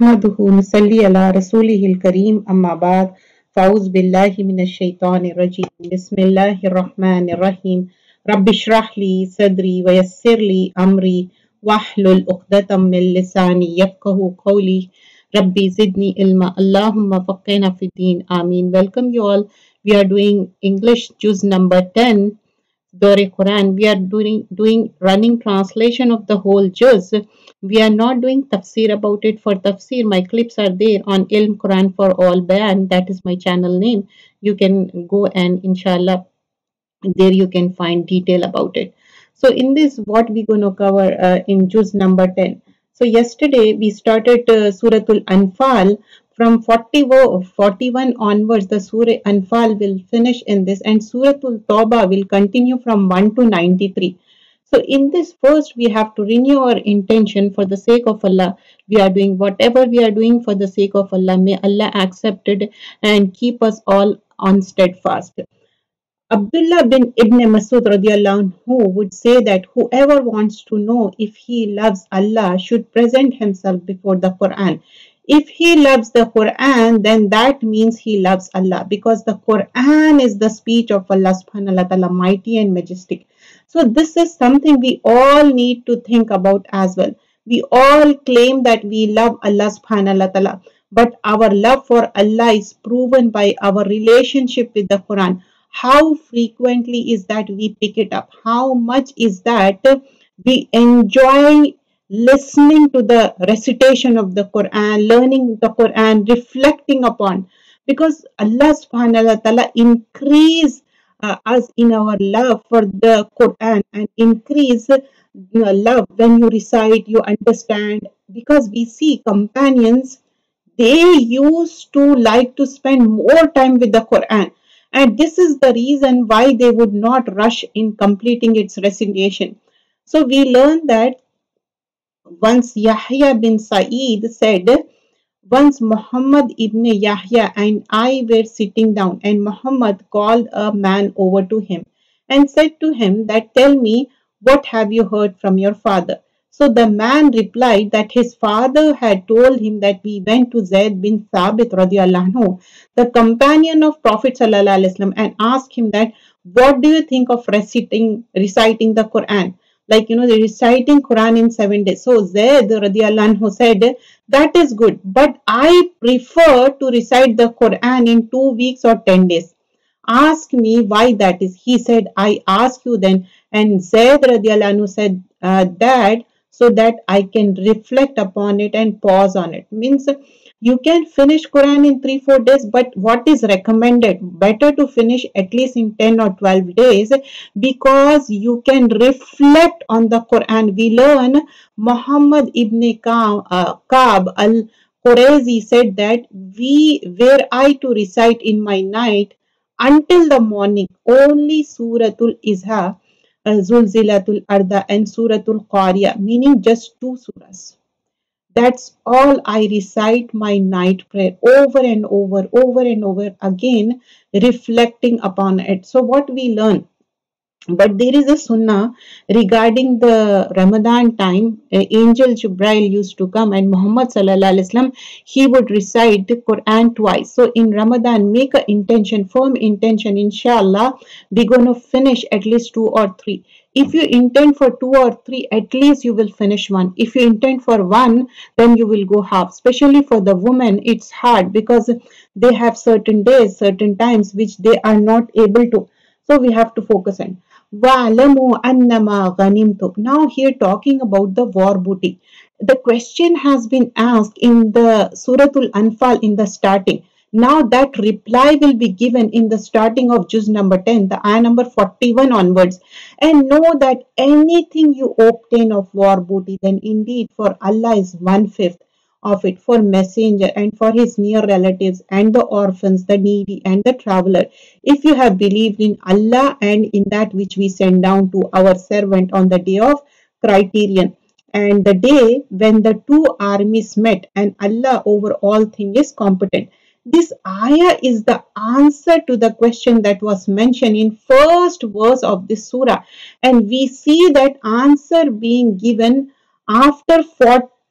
नहमदुहु नसल्ली अला रसूलिहिल करीम अम्मा बाद फ़ाऊज़ बिल्लाहि मिनश शैतानिर रजीम बिस्मिल्लाहिर रहमानिर रहीम रब्बिश्रह ली सदरी वयस्सिर ली अमरी वाहलुल उक़दतम मिन लिसानी यफ़क़हू क़ौली रब्बी ज़िदनी इल्मा अल्लाहुम्मा फ़क़्हिना फ़िद्दीन आमीन. Welcome you all. We are doing English juz number 10, Dore Quran. We are doing running translation of the whole juz. We are not doing tafsir about it. For tafsir, my clips are there on Ilm Quran for All Bayan. That is my channel name. You can go and inshallah there you can find detail about it. So in this, what we're going to cover in juz number 10. So yesterday we started Suratul Anfal. From 41 onwards, the Surah Anfal will finish in this, and Suratul Tawbah will continue from 1 to 93. So in this first, we have to renew our intention for the sake of Allah. We are doing whatever we are doing for the sake of Allah. May Allah accept it and keep us all on steadfast. Abdullah bin Ibn Masud radiallahu anhu would say that whoever wants to know if he loves Allah should present himself before the Quran. If he loves the Quran, then that means he loves Allah, because the Quran is the speech of Allah subhanahu wa ta'ala, mighty and majestic. So this is something we all need to think about as well. We all claim that we love Allah subhanahu wa ta'ala, but our love for Allah is proven by our relationship with the Quran. How frequently is that we pick it up? How much is that we enjoy listening to the recitation of the Quran, learning the Quran, reflecting upon? Because Allah subhanahu wa ta'ala increase us in our love for the Quran, and increase love when you recite, you understand. Because we see companions, they used to like to spend more time with the Quran. And this is the reason why they would not rush in completing its recitation. So we learn that once Yahya bin Sa'id said, once Muhammad ibn Yahya and I were sitting down, and Muhammad called a man over to him and said to him that, tell me, what have you heard from your father? So the man replied that his father had told him that we went to Zayd bin Thabit radiallahu anhu, the companion of Prophet sallallahu alaihi wasallam, and asked him that, what do you think of reciting the Quran? Like, the reciting Quran in 7 days. So Zayd radiallahu anhu said, that is good, but I prefer to recite the Quran in 2 weeks or 10 days. Ask me why that is. He said, I ask you then. And Zayd radiallahu anhu said that so that I can reflect upon it and pause on it. Means you can finish Quran in 3-4 days, but what is recommended? Better to finish at least in 10 or 12 days, because you can reflect on the Quran. We learn Muhammad ibn Ka'b al-Qurayzi said that were I to recite in my night until the morning only Suratul Isha, Zulzilatul Arda and Suratul Qariya, meaning just 2 surahs. That's all I recite my night prayer over and over again, reflecting upon it. So what we learn? But there is a sunnah regarding the Ramadan time. Angel Jibril used to come, and Muhammad sallallahu alaihi wasallam, he would recite the Quran twice. So in Ramadan, make a intention, firm intention. Inshallah, we're going to finish at least 2 or 3. If you intend for 2 or 3, at least you will finish 1. If you intend for 1, then you will go half. Especially for the women, it's hard because they have certain days, certain times which they are not able to. So we have to focus on. وَعْلَمُوا أَنَّمَا غَنِمْتُمْ. Now here talking about the war booty. The question has been asked in the Suratul Anfal in the starting. Now that reply will be given in the starting of juz number 10, the ayah number 41 onwards. And know that anything you obtain of war booty, then indeed for Allah is 1/5 of it, for messenger and for his near relatives and the orphans, the needy and the traveler. If you have believed in Allah and in that which we send down to our servant on the day of criterion, and the day when the two armies met, and Allah over all things is competent. This ayah is the answer to the question that was mentioned in first verse of this surah, and we see that answer being given after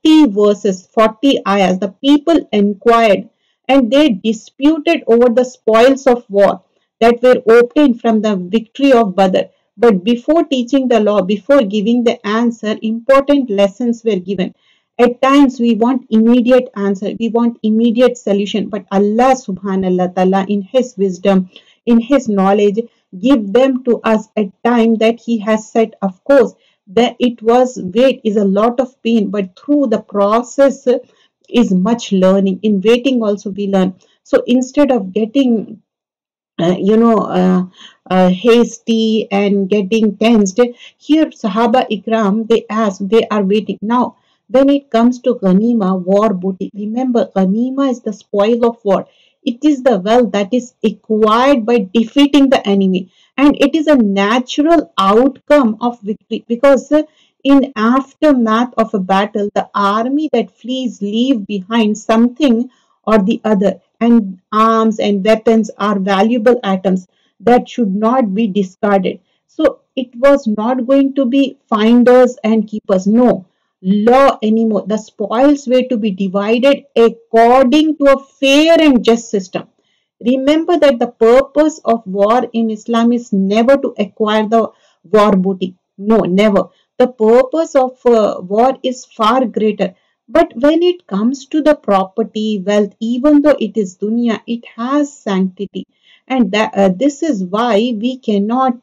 40 verses, 40 ayahs. The people inquired and they disputed over the spoils of war that were obtained from the victory of Badr. But before teaching the law, before giving the answer, important lessons were given. At times we want immediate answer, we want immediate solution, but Allah subhanallah ta'ala in His wisdom, in His knowledge, give them to us at time that He has set. Of course, that it was wait is a lot of pain, but through the process is much learning. In waiting also we learn. So instead of getting hasty and getting tensed. Here, Sahaba Ikram, they ask, they are waiting. Now, when it comes to Ghanima, war booty, remember, Ghanima is the spoil of war. It is the wealth that is acquired by defeating the enemy. And it is a natural outcome of victory because in aftermath of a battle, the army that flees leave behind something or the other, and arms and weapons are valuable items that should not be discarded. So it was not going to be finders and keepers, no law anymore. The spoils were to be divided according to a fair and just system. Remember that the purpose of war in Islam is never to acquire the war booty. No, never. The purpose of war is far greater. But when it comes to the property, wealth, even though it is dunya, it has sanctity. And this is why we cannot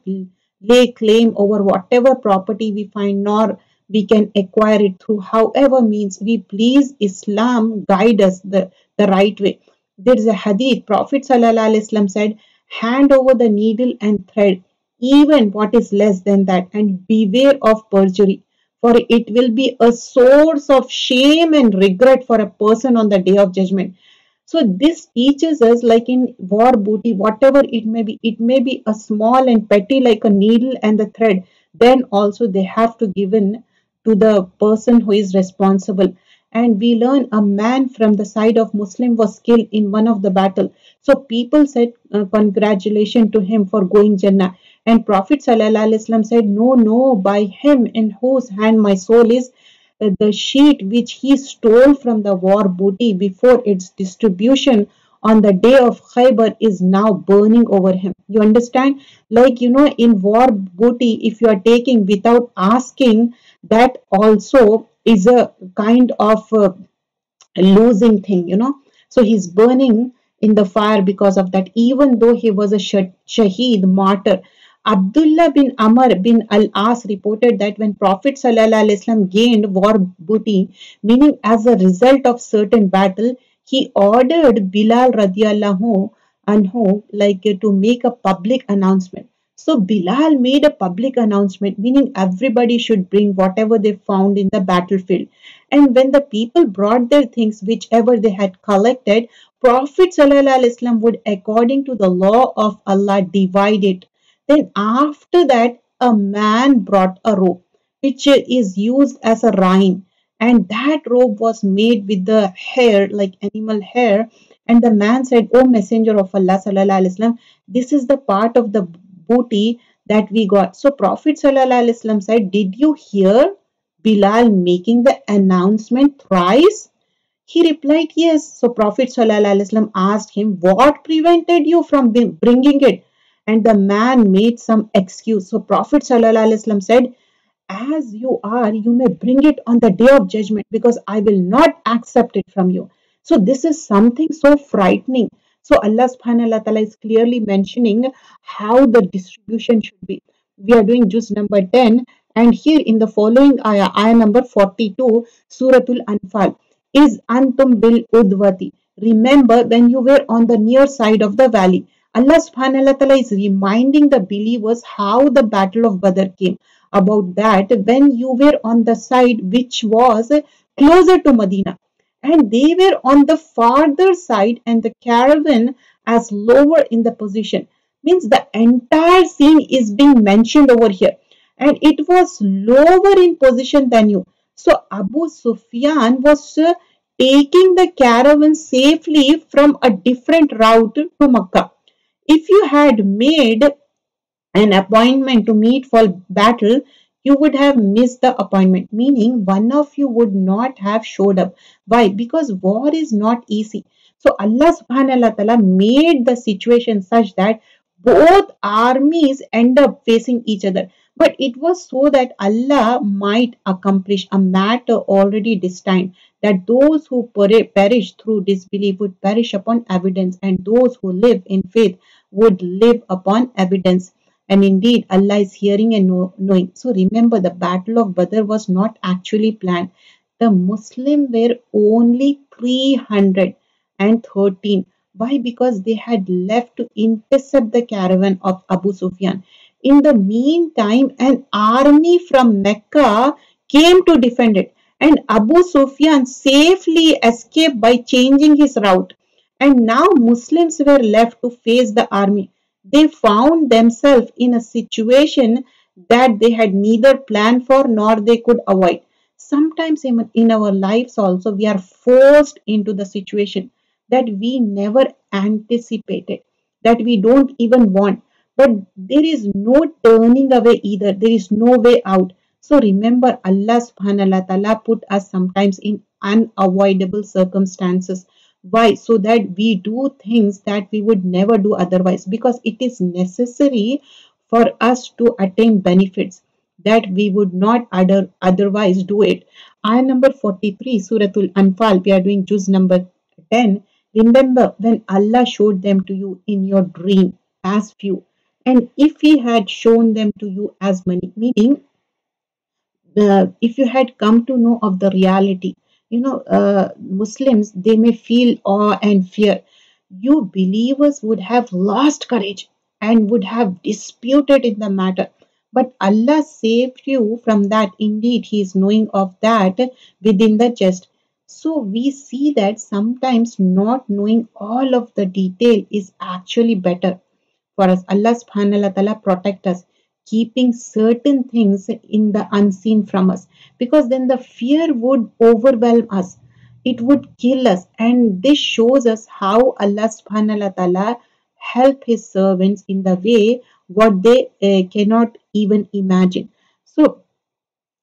lay claim over whatever property we find, nor we can acquire it through however means we please. Islam guide us the right way. There is a hadith, Prophet ﷺ said, hand over the needle and thread, even what is less than that, and beware of perjury, for it will be a source of shame and regret for a person on the day of judgment. So this teaches us, like in war booty, whatever it may be a small and petty like a needle and the thread, then also they have to given to the person who is responsible. And we learn a man from the side of Muslim was killed in one of the battle. So people said congratulations to him for going Jannah. And Prophet ﷺ said, no, no, by him in whose hand my soul is, the sheet which he stole from the war booty before its distribution on the day of Khaybar is now burning over him. You understand? Like, in war booty, if you are taking without asking, that also is a kind of losing thing. So he's burning in the fire because of that, even though he was a shaheed martyr. Abdullah bin Amr bin al-As reported that when Prophet ﷺ gained war booty, meaning as a result of certain battle, he ordered Bilal radiallahu anhu to make a public announcement. So Bilal made a public announcement, meaning everybody should bring whatever they found in the battlefield. And when the people brought their things, whichever they had collected, Prophet ﷺ would, according to the law of Allah, divide it. Then after that, a man brought a rope, which is used as a rein. And that rope was made with the hair, like animal hair. And the man said, O Messenger of Allah, sallallahu alaihi wasallam, this is the part of the booty that we got. So Prophet sallallahu alaihi wasallam said, did you hear Bilal making the announcement thrice? He replied, yes. So Prophet sallallahu alaihi wasallam asked him, what prevented you from bringing it? And the man made some excuse. So Prophet ﷺ said, as you are, you may bring it on the day of judgment because I will not accept it from you. So this is something so frightening. So Allah subhanahu wa ta'ala is clearly mentioning how the distribution should be. We are doing juz number 10, and here in the following ayah number 42, Suratul Anfal, is Antum bil Udwati. Remember when you were on the near side of the valley. Allah subhanahu wa ta'ala is reminding the believers how the battle of Badr came about, that when you were on the side which was closer to Medina and they were on the farther side and the caravan as lower in the position, means the entire scene is being mentioned over here, and it was lower in position than you. So Abu Sufyan was taking the caravan safely from a different route to Makkah. If you had made an appointment to meet for battle, you would have missed the appointment, meaning one of you would not have showed up. Why? Because war is not easy. So Allah subhanahu wa ta'ala made the situation such that both armies end up facing each other. But it was so that Allah might accomplish a matter already destined, that those who perish through disbelief would perish upon evidence, and those who live in faith would live upon evidence. And indeed, Allah is hearing and knowing. So remember, the Battle of Badr was not actually planned. The Muslims were only 313. Why? Because they had left to intercept the caravan of Abu Sufyan. In the meantime, an army from Mecca came to defend it, and Abu Sufyan safely escaped by changing his route. And now Muslims were left to face the army. They found themselves in a situation that they had neither planned for nor they could avoid. Sometimes in our lives also we are forced into the situation that we never anticipated, that we don't even want. But there is no turning away either. There is no way out. So remember, Allah subhanahu wa ta'ala put us sometimes in unavoidable circumstances. Why? So that we do things that we would never do otherwise, because it is necessary for us to attain benefits that we would not otherwise do it. Ayah number 43, Suratul Anfal, we are doing juz number 10. Remember when Allah showed them to you in your dream as few, and if He had shown them to you as many, meaning if you had come to know of the reality, Muslims, they may feel awe and fear. You believers would have lost courage and would have disputed in the matter. But Allah saved you from that. Indeed, He is knowing of that within the just. So we see that sometimes not knowing all of the detail is actually better for us. Allah subhanahu wa ta'ala protect us, keeping certain things in the unseen from us, because then the fear would overwhelm us. It would kill us. And this shows us how Allah subhanahu wa ta'ala help His servants in the way what they cannot even imagine. So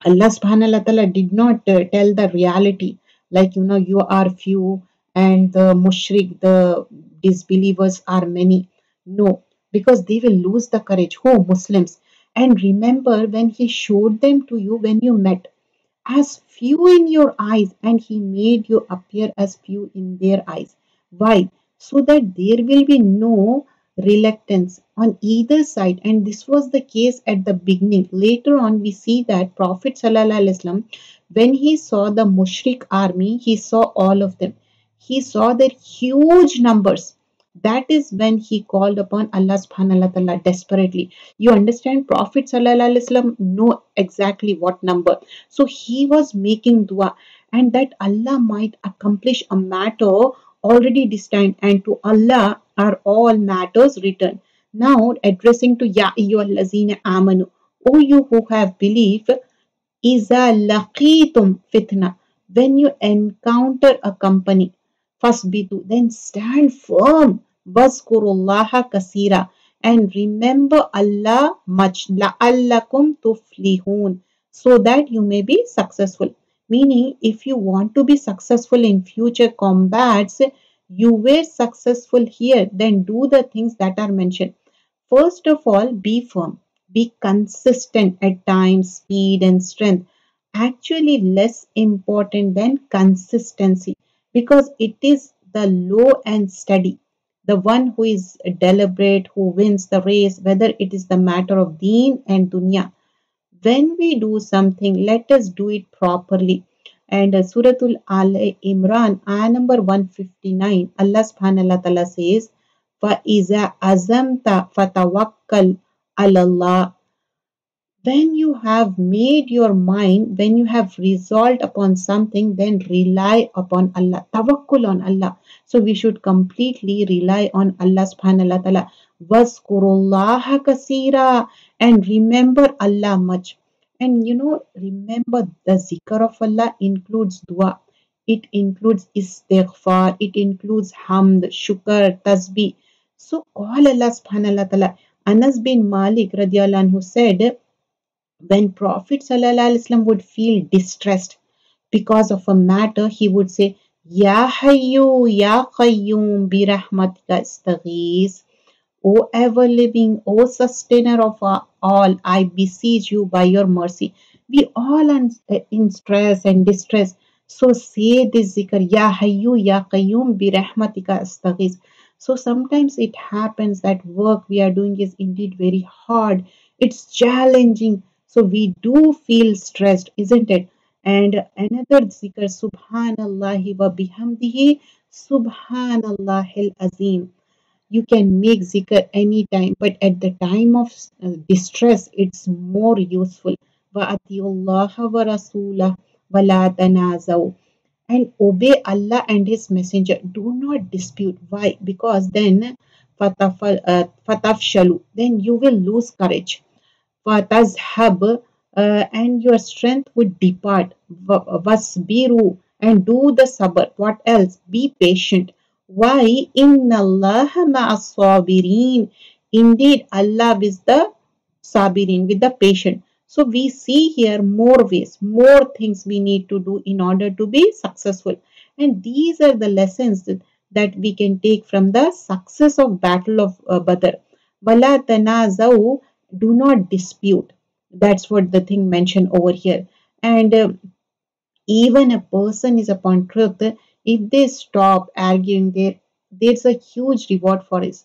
Allah subhanahu wa ta'ala did not tell the reality, like, you are few and the mushrik, the disbelievers are many. No, because they will lose the courage. Who? Muslims. And remember, when He showed them to you when you met, as few in your eyes, and He made you appear as few in their eyes. Why? So that there will be no reluctance on either side. And this was the case at the beginning. Later on, we see that Prophet ﷺ, when he saw the Mushrik army, he saw all of them. He saw their huge numbers. That is when he called upon Allah subhanahu wa ta'ala desperately. You understand, Prophet ﷺ know exactly what number. So he was making dua, and that Allah might accomplish a matter already destined, and to Allah are all matters written. Now addressing to Ya ayyuhallazina amanu, O you who have belief, Iza laqitum fitna, when you encounter a company, fasbitu, then stand firm. Waskurullaha kasira, and remember Allah much. La'allakum tuflihun, so that you may be successful. Meaning, if you want to be successful in future combats, you were successful here, then do the things that are mentioned. First of all, be firm, be consistent at times, speed and strength. Actually, less important than consistency, because it is the low and steady, the one who is deliberate, who wins the race, whether it is the matter of deen and dunya. When we do something, let us do it properly. And Suratul Al Imran, ayah number 159, Allah subhanahu wa ta'ala says, فَإِذَا أَزَمْتَ فَتَوَكَّلْ عَلَى اللَّهِ, when you have made your mind, when you have resolved upon something, then rely upon Allah. Tawakkul on Allah. So we should completely rely on Allah subhanahu wa ta'ala. Waskurullaha kasira, and remember Allah much. And remember, the zikr of Allah includes dua. It includes istighfar. It includes hamd, shukr, tasbih. So call Allah subhanahu wa ta'ala. Anas bin Malik radiallahu anhu said, When Prophet ﷺ would feel distressed because of a matter, he would say, Ya Hayyu, Ya Qayyum, bi rahmatika astaghis. O ever living, O sustainer of all, I beseech you by your mercy. We all are in stress and distress. So say this zikr, Ya Hayyu, Ya Qayyum, bi rahmatika astaghis. So sometimes it happens that work we are doing is indeed very hard. It's challenging. So we do feel stressed, isn't it? And another zikr, Subhanallahi wa bihamdihi, Subhanallahil Azim. You can make zikr anytime, but at the time of distress, it's more useful. وَأَطِيعُوا اللَّهَ وَرَسُولَهُ وَلَا تَنَازَعُوا. And obey Allah and His Messenger. Do not dispute. Why? Because then fatafshalu. Then you will lose courage. Fatazhab, and your strength would depart. Wasbiru, and do the sabr. What else? Be patient. Why? Inna Allah ma'as sabirin. Indeed, Allah is the sabirin, with the patient. So we see here more ways, more things we need to do in order to be successful. And these are the lessons that we can take from the success of Battle of Badr. Wala tanazau, do not dispute. That's what the thing mentioned over here. And even a person is upon truth, if they stop arguing, there's a huge reward for it.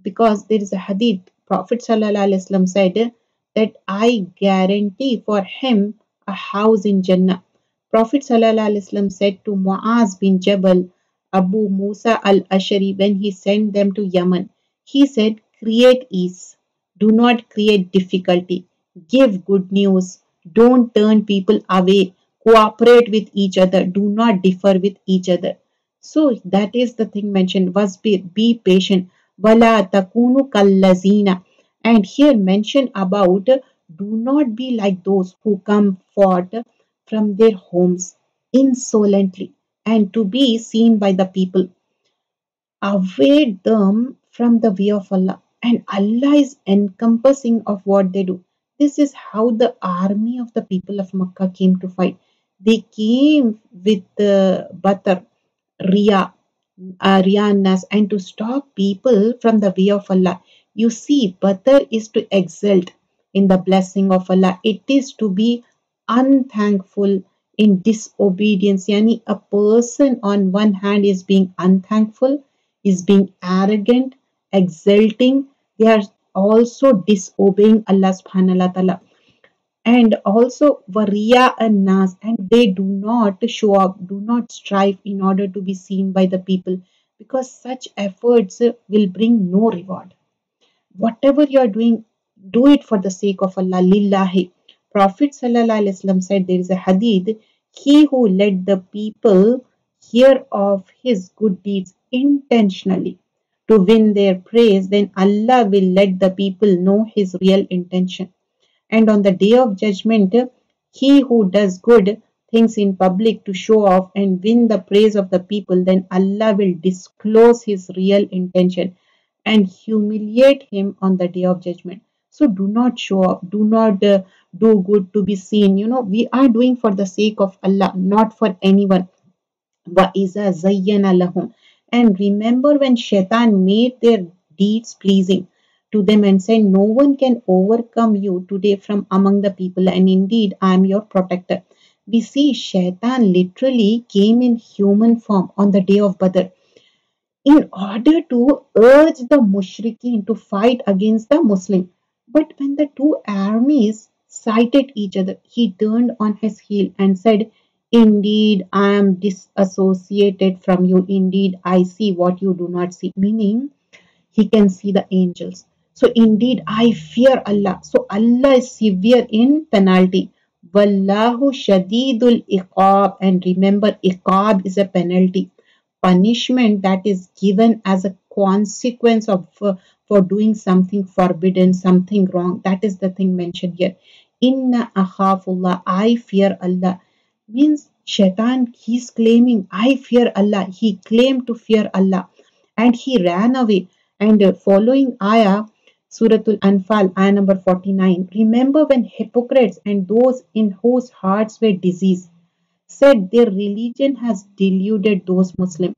Because there is a hadith, Prophet ﷺ said that I guarantee for him a house in Jannah. Prophet ﷺ said to Muaz bin Jabal, Abu Musa al-Ashari, when he sent them to Yemen, he said, create ease, do not create difficulty, give good news, don't turn people away, cooperate with each other, do not differ with each other. So that is the thing mentioned, was be patient. Wala takunu kallazina. And here mention about do not be like those who come forth from their homes insolently and to be seen by the people. Avoid them from the way of Allah. And Allah is encompassing of what they do. This is how the army of the people of Makkah came to fight. They came with Batar, Riya, Riyanas, and to stop people from the way of Allah. You see, Batar is to exalt in the blessing of Allah. It is to be unthankful in disobedience. Yani a person on one hand is being unthankful, is being arrogant, exalting. They are also disobeying Allah subhanahu wa ta'ala. And also Variya and Nas, and they do not show up, do not strive in order to be seen by the people, because such efforts will bring no reward. Whatever you are doing, do it for the sake of Allah, lillahi. Prophet sallallahu alaihi wasallam said, there is a hadith, he who let the people hear of his good deeds intentionally to win their praise, then Allah will let the people know his real intention. And on the day of judgment, he who does good things in public to show off and win the praise of the people, then Allah will disclose his real intention and humiliate him on the day of judgment. So do not show off, do not do good to be seen. You know, we are doing for the sake of Allah, not for anyone. وَإِذَا زَيَّنَ لَهُمْ. And remember when Shaitan made their deeds pleasing to them and said, no one can overcome you today from among the people, and indeed I am your protector. We see Shaitan literally came in human form on the day of Badr in order to urge the mushrikeen to fight against the Muslim. But when the two armies sighted each other, he turned on his heel and said, indeed, I am disassociated from you. Indeed, I see what you do not see. Meaning, he can see the angels. So, indeed, I fear Allah. So, Allah is severe in penalty. Wallahu shadidul iqab. And remember, iqab is a penalty, punishment that is given as a consequence of for doing something forbidden, something wrong. That is the thing mentioned here. Inna akhafullah, I fear Allah. Means Shaitan, he's claiming, I fear Allah. He claimed to fear Allah and he ran away. And following ayah, Suratul Anfal, ayah number 49. Remember when hypocrites and those in whose hearts were disease said their religion has deluded those Muslims.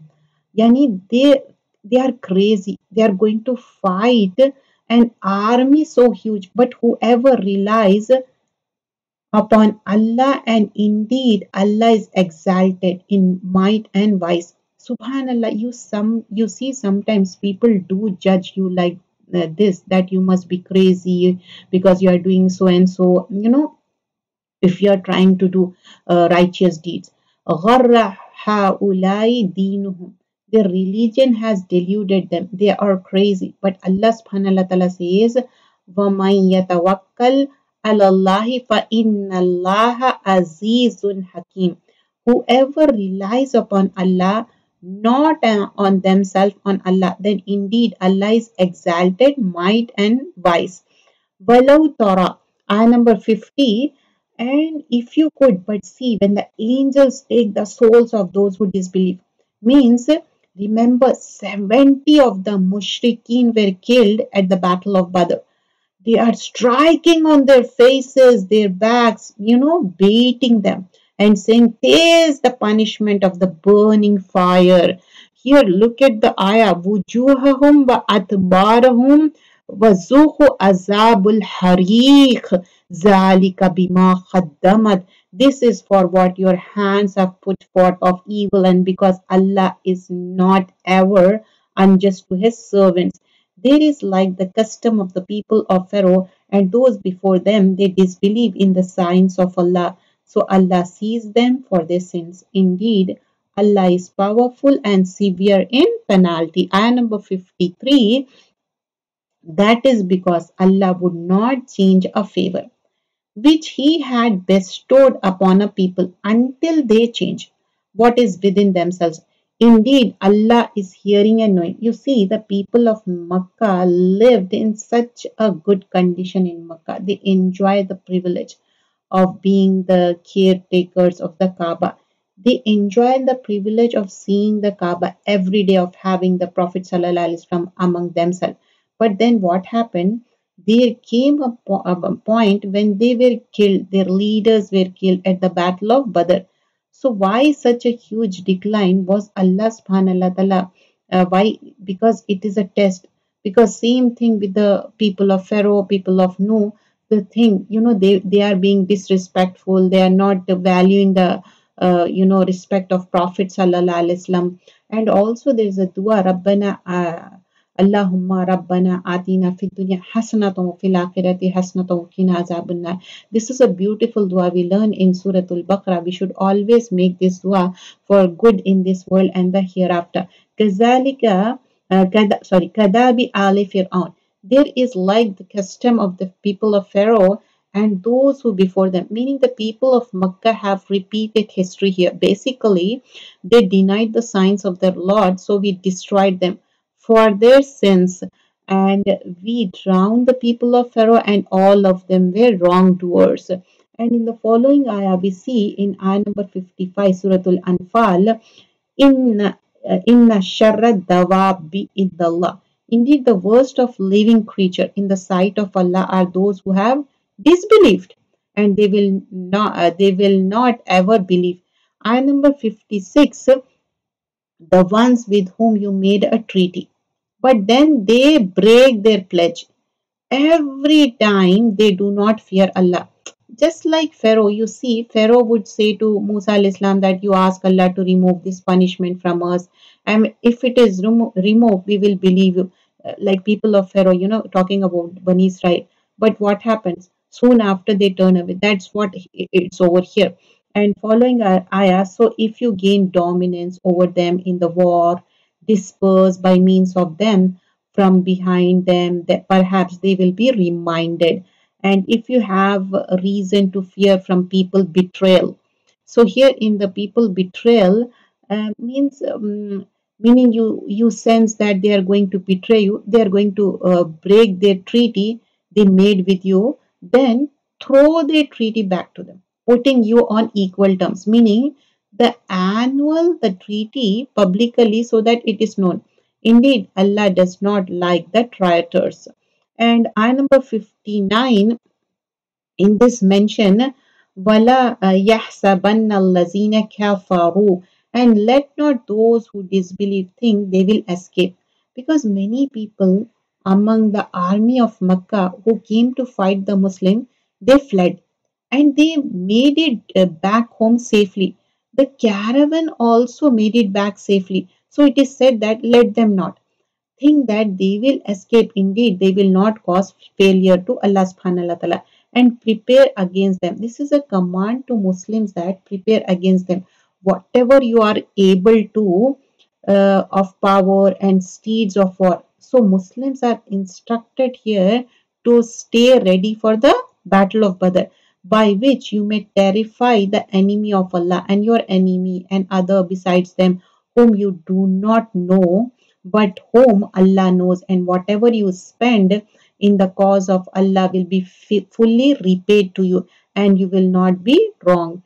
Yani they are crazy. They are going to fight an army so huge. But whoever relies upon Allah, and indeed Allah is exalted in might and wise. Subhanallah, you see sometimes people do judge you like this, that you must be crazy because you are doing so and so. If you are trying to do righteous deeds. غَرَّ هَؤُلَاءِ دِينُهُمْ. Their religion has deluded them. They are crazy. But Allah subhanahu wa ta'ala says, وَمَنْ يَتَوَكَّلْ عَلَى اللَّهِ فَإِنَّ اللَّهَ عَزِيزٌ حَكِيمٌ. Whoever relies upon Allah, not on themselves, on Allah, then indeed Allah is exalted, might and wise. Walau Torah, ayah number 50. And if you could but see when the angels take the souls of those who disbelieve, means remember 70 of the mushrikeen were killed at the battle of Badr. They are striking on their faces, their backs, beating them and saying, taste the punishment of the burning fire. Here, look at the ayah. Wujuhahum wa atbarahum wa zuhu azabul hariq. Zalika bima khaddamat. This is for what your hands have put forth of evil, and because Allah is not ever unjust to his servants. There is like the custom of the people of Pharaoh and those before them, they disbelieve in the signs of Allah. So Allah sees them for their sins. Indeed, Allah is powerful and severe in penalty. Ayah number 53. That is because Allah would not change a favor which he had bestowed upon a people until they change what is within themselves. Indeed, Allah is hearing and knowing. You see, the people of Makkah lived in such a good condition in Makkah. They enjoy the privilege of being the caretakers of the Kaaba. They enjoy the privilege of seeing the Kaaba every day, of having the Prophet ﷺ among themselves. But then what happened? There came a point when they were killed, their leaders were killed at the Battle of Badr. So why such a huge decline was Allah subhanahu wa ta'ala? Why? Because it is a test. Because same thing with the people of Pharaoh, people of Noah, the thing, they are being disrespectful. They are not valuing the, respect of Prophet sallallahu alaihi wasallam. And also there is a dua, Rabbana, Allahumma Rabbana atina fid dunya hasanatan wa fil akhirati hasanatan wa qina azabannar. This is a beautiful dua we learn in Surah Al-Baqarah. We should always make this dua for good in this world and the hereafter. Kazalika, kadabi ali fir'aun. There is like the custom of the people of Pharaoh and those who before them, meaning the people of Makkah have repeated history here. Basically, they denied the signs of their Lord, so we destroyed them for their sins, and we drowned the people of Pharaoh, and all of them were wrongdoers. And in the following ayah, we see in ayah number 55, Suratul Anfal, Inna sharra dawabi idallah. Indeed, the worst of living creature in the sight of Allah are those who have disbelieved, and they will not ever believe. Ayah number 56, the ones with whom you made a treaty, but then they break their pledge. Every time they do not fear Allah. Just like Pharaoh, you see, Pharaoh would say to Musa al-Islam that you ask Allah to remove this punishment from us. And if it is removed, we will believe you. Like people of Pharaoh, talking about Bani Israel. But what happens? Soon after they turn away. That's what it's over here. And following our ayah, so if you gain dominance over them in the war, disperse by means of them from behind them, that perhaps they will be reminded. And if you have a reason to fear from people betrayal, so here in the people betrayal means meaning you sense that they are going to betray you, they are going to break their treaty they made with you, then throw their treaty back to them, putting you on equal terms, meaning the treaty publicly so that it is known. Indeed, Allah does not like the traitors. And ayah number 59 in this mention, Wala yahsabanna allazina kafaru, and let not those who disbelieve think they will escape. Because many people among the army of Makkah who came to fight the Muslim, they fled and they made it back home safely. The caravan also made it back safely. So it is said that let them not think that they will escape. Indeed, they will not cause failure to Allah subhanahu wa ta'ala and prepare against them. This is a command to Muslims that prepare against them. Whatever you are able to of power and steeds of war. So Muslims are instructed here to stay ready for the battle of Badr, by which you may terrify the enemy of Allah and your enemy and other besides them whom you do not know but whom Allah knows, and whatever you spend in the cause of Allah will be fully repaid to you and you will not be wrong.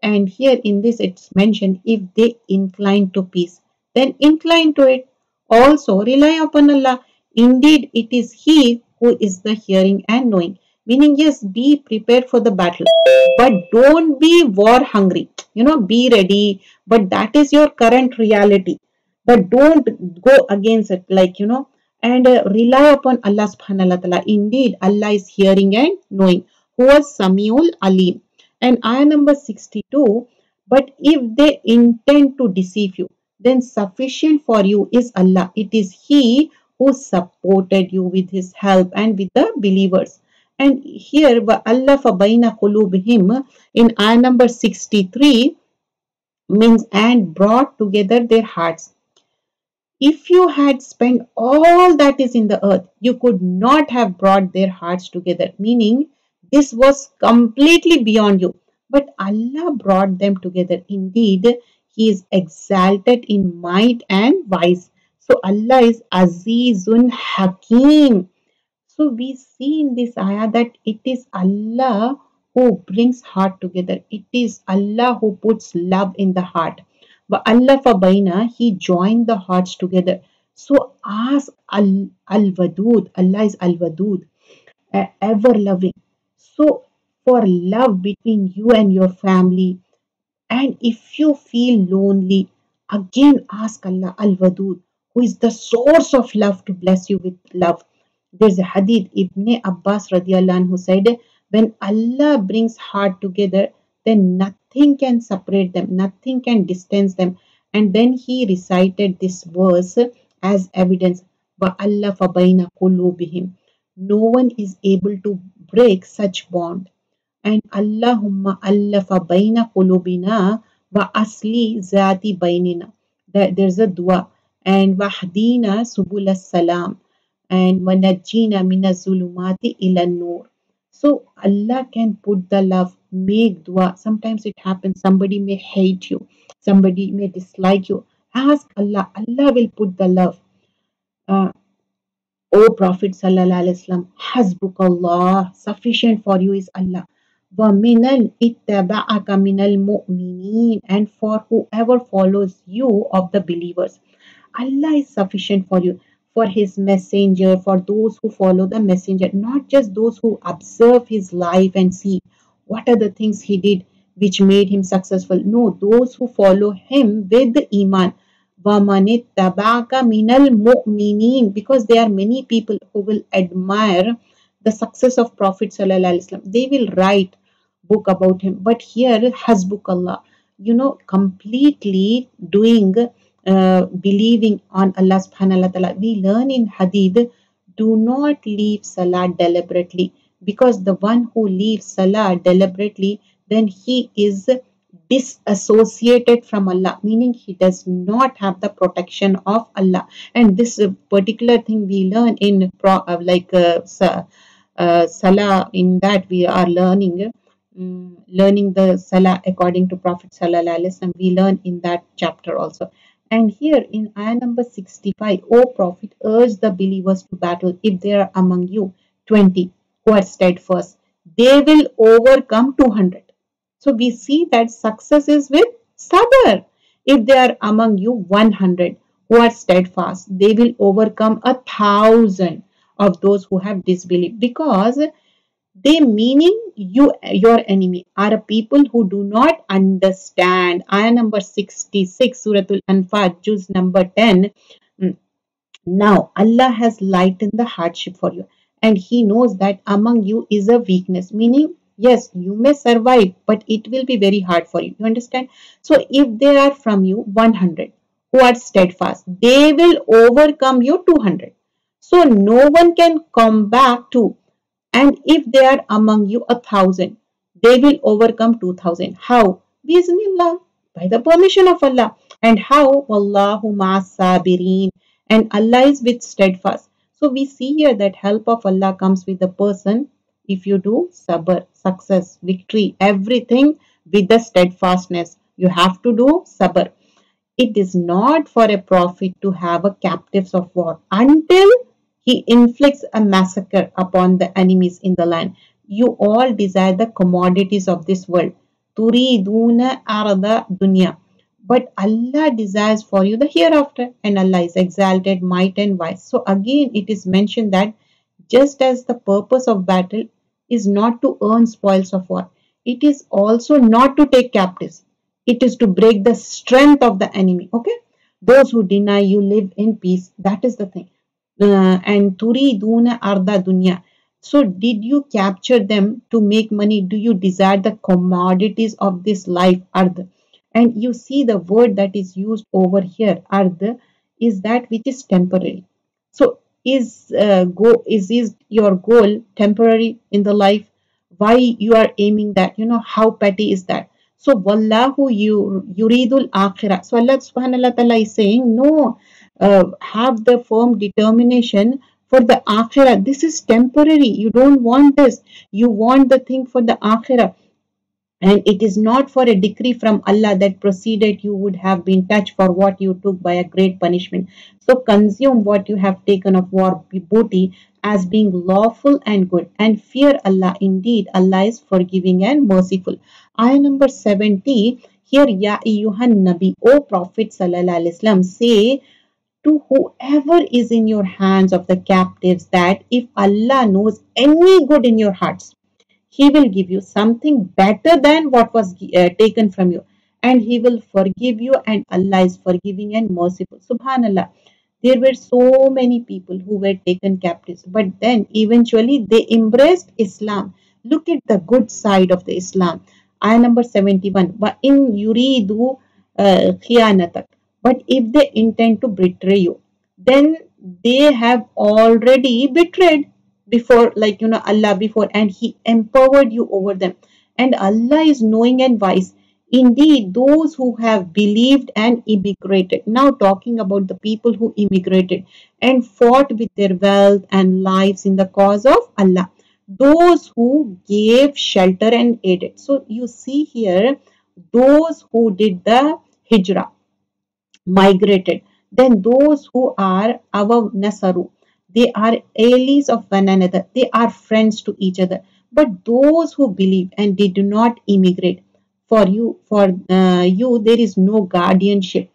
And here in this it's mentioned if they incline to peace, then incline to it. Also rely upon Allah. Indeed, it is He who is the hearing and knowing. Meaning, yes, be prepared for the battle, but don't be war hungry. Be ready, but that is your current reality. But don't go against it, and rely upon Allah subhanahu wa ta'ala. Indeed, Allah is hearing and knowing. Who was Samiul Alim. And ayah number 62, but if they intend to deceive you, then sufficient for you is Allah. It is He who supported you with His help and with the believers. And here, وَأَلَّفَ بَيْنَ قُلُوبِهِمْ in ayah number 63 means and brought together their hearts. If you had spent all that is in the earth, you could not have brought their hearts together, meaning this was completely beyond you. But Allah brought them together. Indeed, He is exalted in might and wise. So Allah is Azizun Hakim. So we see in this ayah that it is Allah who brings heart together. It is Allah who puts love in the heart. But Allah Fabaina, He joined the hearts together. So ask Al-Wadud. Allah is Al-Wadud, ever loving. So for love between you and your family, and if you feel lonely, again ask Allah Al-Wadud, who is the source of love, to bless you with love. There's a hadith, Ibn Abbas radiallahu anhu said, when Allah brings heart together, then nothing can separate them, nothing can distance them. And then he recited this verse as evidence. وَأَلَّفَ بَيْنَ قُلُوبِهِمْ. No one is able to break such bond. And Allahumma allafa baina qulubina wa asli zati bainina. There's a dua. And wahdina subul salam. And wanajjina mina zulumati ila nur. So Allah can put the love, make dua. Sometimes it happens, somebody may hate you, somebody may dislike you. Ask Allah, Allah will put the love. Uh, O Prophet Sallallahu Alaihi Wasallam, Hasbukallah, sufficient for you is Allah. وَمِنَ الْإِتَّبَعَكَ مِنَ الْمُؤْمِنِينَ, and for whoever follows you of the believers. Allah is sufficient for you, for His messenger, for those who follow the messenger, not just those who observe his life and see what are the things he did which made him successful. No, those who follow him with the iman. وَمَنِ اتَّبَعَكَ مِنَ الْمُؤْمِنِينَ, because there are many people who will admire the success of Prophet Sallallahu Alaihi Wasallam. They will write book about him. But here, Hasbukallah, completely doing, believing on Allah subhanahu wa ta'ala. We learn in Hadith, do not leave Salah deliberately, because the one who leaves Salah deliberately, then he is disassociated from Allah, meaning he does not have the protection of Allah. And this particular thing we learn in Salah, in that we are learning the Salah according to Prophet Sallallahu Alaihi Wasallam. We learn in that chapter also. And here in ayah number 65, O Prophet, urge the believers to battle if they are among you 20 who are steadfast. They will overcome 200. So we see that success is with sabr. If they are among you 100 who are steadfast, they will overcome 1,000. of those who have disbelieved, because they, meaning you, your enemy, are people who do not understand. Ayah number 66, Suratul Anfal, Juz number 10. Now, Allah has lightened the hardship for you, and He knows that among you is a weakness, meaning, yes, you may survive, but it will be very hard for you. You understand? So, if there are from you 100 who are steadfast, they will overcome you 200. So, no one can come back to, and if they are among you 1,000, they will overcome 2,000. How? Bismillah, by the permission of Allah. And how? Wallahu ma'as sabirin. And Allah is with steadfast. So we see here that help of Allah comes with the person if you do sabr, success, victory, everything with the steadfastness. You have to do sabr. It is not for a prophet to have a captives of war until he inflicts a massacre upon the enemies in the land. You all desire the commodities of this world. Turiduna arada dunya. But Allah desires for you the hereafter, and Allah is exalted, might and wise. So again it is mentioned that just as the purpose of battle is not to earn spoils of war, it is also not to take captives. It is to break the strength of the enemy. Okay? Those who deny you live in peace. That is the thing. And turiduna arda dunya. So did you capture them to make money? Do you desire the commodities of this life, ard? And you see the word that is used over here, ard, is that which is temporary. So is your goal temporary in the life? Why you are aiming that? How petty is that? So wallahu yuridul akhirah. So Allah subhanahu wa ta'ala is saying, no, have the firm determination for the akhirah. This is temporary. You don't want this. You want the thing for the akhirah. And it is not for a decree from Allah that proceeded you would have been touched for what you took by a great punishment. So consume what you have taken of war booty as being lawful and good, and fear Allah. Indeed, Allah is forgiving and merciful. Ayah number 70, here, Ya Ayyuhan Nabi, O Prophet Sallallahu Alaihi Wasallam, say to whoever is in your hands of the captives that if Allah knows any good in your hearts, He will give you something better than what was taken from you, and He will forgive you, and Allah is forgiving and merciful. Subhanallah. There were so many people who were taken captives, but then eventually they embraced Islam. Look at the good side of the Islam. Ayah number 71. وَإِن يُرِيدُوا خِيَانَتَكَ. But if they intend to betray you, then they have already betrayed before, Allah before, and He empowered you over them. And Allah is knowing and wise. Indeed, those who have believed and immigrated. Now talking about the people who immigrated and fought with their wealth and lives in the cause of Allah. Those who gave shelter and aided. So you see here, those who did the hijrah, migrated. Then those who are our nasaru, they are allies of one another. They are friends to each other. But those who believe and they do not immigrate, for you, there is no guardianship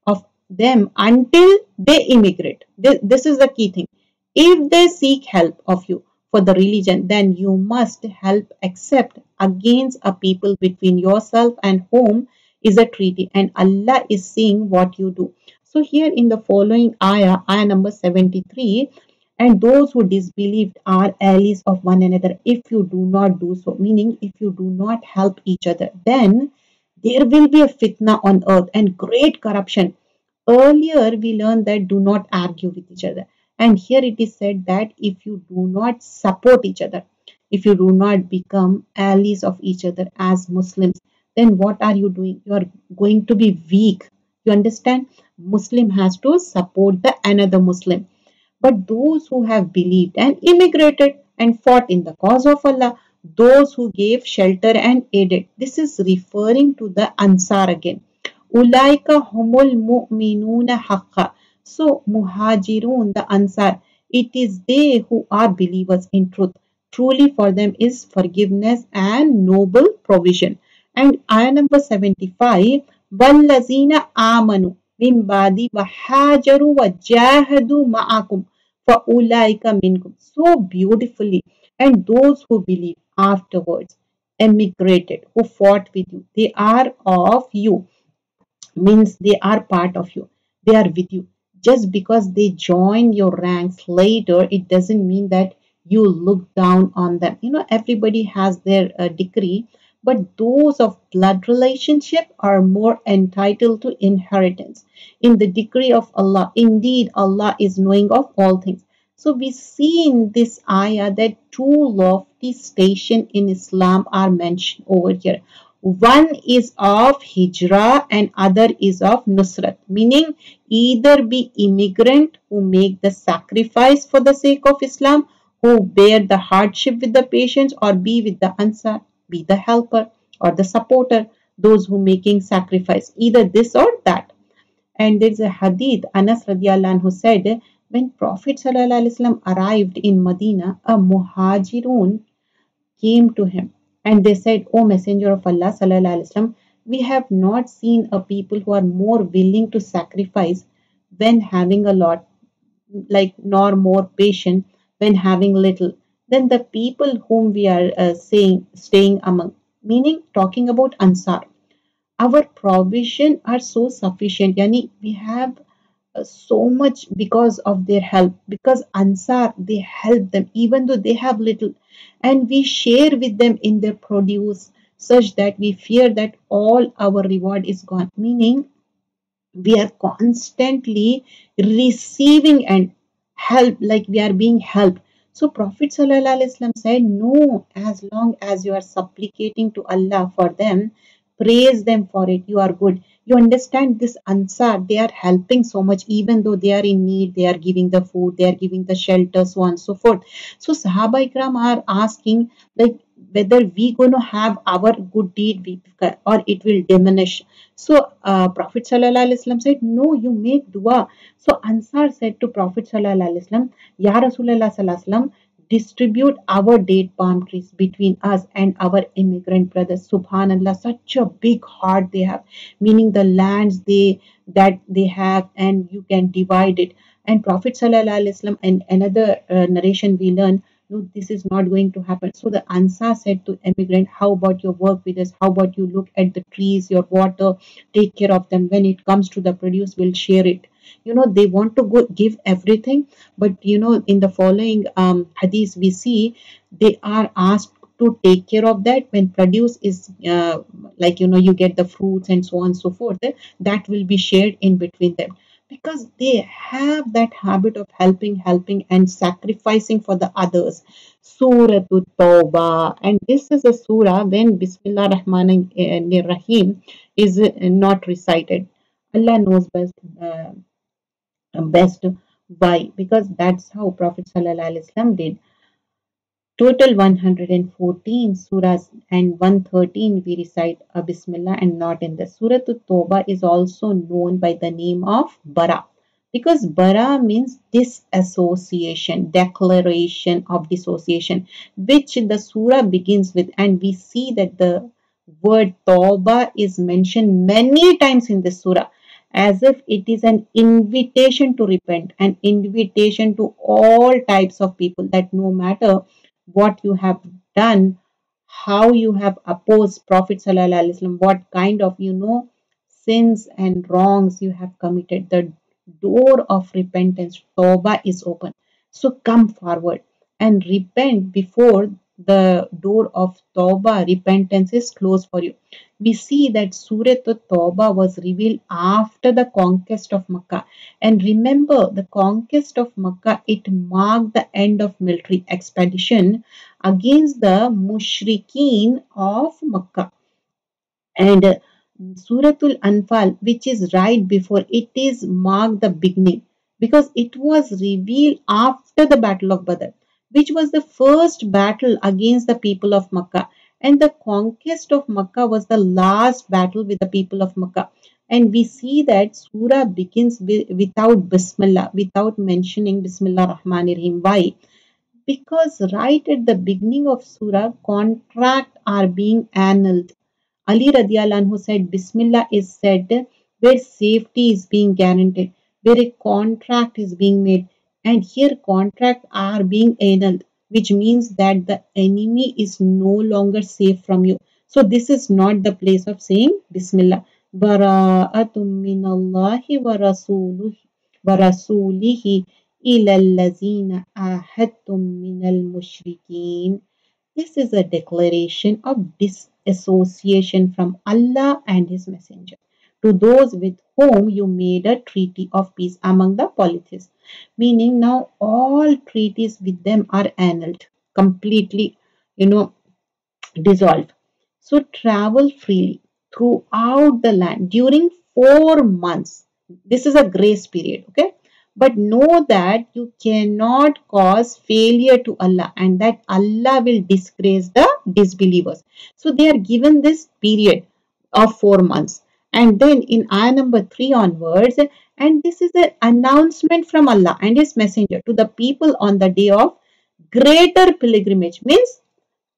of them until they immigrate. This is the key thing. If they seek help of you for the religion, then you must help accept against a people between yourself and whom is a treaty, and Allah is seeing what you do. So here in the following ayah number 73, and those who disbelieved are allies of one another if you do not do so, meaning if you do not help each other, then there will be a fitna on earth and great corruption. Earlier we learned that do not argue with each other, and here it is said that if you do not support each other, if you do not become allies of each other as Muslims, then what are you doing? You are going to be weak. You understand? Muslim has to support the another Muslim. But those who have believed and immigrated and fought in the cause of Allah, those who gave shelter and aided. This is referring to the Ansar again. Ulaika humul mu'minuna haqqa. So Muhajirun, the Ansar, it is they who are believers in truth. Truly for them is forgiveness and noble provision. And ayah number 75, وَالَّذِينَ آمَنُوا مِنْ بَعْدِ وَحَاجَرُوا وَجَاهَدُوا مَعَكُمْ فَأُولَٰئِكَ مِنْكُمْ, so beautifully. And those who believe afterwards, emigrated, who fought with you, they are of you, means they are part of you, they are with you. Just because they join your ranks later, it doesn't mean that you look down on them. Everybody has their degree, but those of blood relationship are more entitled to inheritance in the decree of Allah. Indeed, Allah is knowing of all things. So we see in this ayah that two lofty stations in Islam are mentioned over here. One is of hijrah and other is of nusrat, meaning either be immigrant who make the sacrifice for the sake of Islam, who bear the hardship with the patience, or be with the ansar, be the helper or the supporter, those who making sacrifice, either this or that. And there's a hadith, Anas radiallahu anhu said, when Prophet sallallahu alaihi wasallam arrived in Medina, a muhajirun came to him and they said, O Messenger of Allah sallallahu alaihi wasallam, we have not seen a people who are more willing to sacrifice when having a lot, like, nor more patient when having little, than the people whom we are saying staying among, meaning talking about Ansar. Our provision are so sufficient, yani we have so much because of their help, because Ansar, they help them even though they have little, and we share with them in their produce, such that we fear that all our reward is gone, meaning we are constantly receiving and help, like we are being helped. So Prophet ﷺ said, no, as long as you are supplicating to Allah for them, praise them for it, you are good. You understand, this Ansar, they are helping so much, even though they are in need, they are giving the food, they are giving the shelter, so on and so forth. So Sahaba Ikram are asking, like, whether we going to have our good deed or it will diminish. So Prophet ﷺ said, no, you make dua. So Ansar said to Prophet ﷺ, Ya Rasulullah ﷺ, distribute our date palm trees between us and our immigrant brothers. Subhanallah, such a big heart they have, meaning the lands that they have, and you can divide it. And Prophet ﷺ, in another narration we learn, no, this is not going to happen. So the Ansar said to immigrant, how about your work with us? How about you look at the trees, your water, take care of them. When it comes to the produce, we'll share it. They want to go give everything, but in the following hadith, we see they are asked to take care of that when produce is like you get the fruits and so on and so forth, that will be shared in between them, because they have that habit of helping and sacrificing for the others. Surah Tawbah, and this is a surah when Bismillah Rahman Rahim is not recited. Allah knows best why, because that's how Prophet ﷺ did. Total 114 surahs and 113 we recite a Bismillah and not in the Surah At-Tawbah is also known by the name of Bara, because Bara means disassociation, declaration of dissociation, which the surah begins with, and we see that the word Tawbah is mentioned many times in this surah, as if it is an invitation to repent, an invitation to all types of people, that no matter what you have done, how you have opposed Prophet Sallallahu Alaihi Wasallam, what kind of sins and wrongs you have committed. The door of repentance, Tawbah, is open. So come forward and repent before the door of Tawbah, repentance, is closed for you. We see that Surah Tawbah was revealed after the conquest of Makkah. And remember, the conquest of Makkah, it marked the end of military expedition against the mushrikeen of Makkah. And Suratul Anfal, which is right before it, is marked the beginning, because it was revealed after the Battle of Badr, which was the first battle against the people of Makkah. And the conquest of Makkah was the last battle with the people of Makkah. And we see that Surah begins without Bismillah, without mentioning Bismillah Rahman Rahim. Why? Because right at the beginning of Surah, contracts are being annulled. Ali radiallahu anhu said, Bismillah is said where safety is being guaranteed, where a contract is being made. And here contracts are being annulled, which means that the enemy is no longer safe from you. So this is not the place of saying Bismillah. Bara'atum minallahi wa rasulihi ila allazina ahadtum minal mushrikeen. This is a declaration of disassociation from Allah and His Messenger to those with whom you made a treaty of peace among the polytheists. Meaning now all treaties with them are annulled, completely, dissolved. So travel freely throughout the land during 4 months. This is a grace period, okay? But know that you cannot cause failure to Allah and that Allah will disgrace the disbelievers. So they are given this period of 4 months. And then in ayah number 3 onwards, and this is an announcement from Allah and His Messenger to the people on the day of greater pilgrimage. Means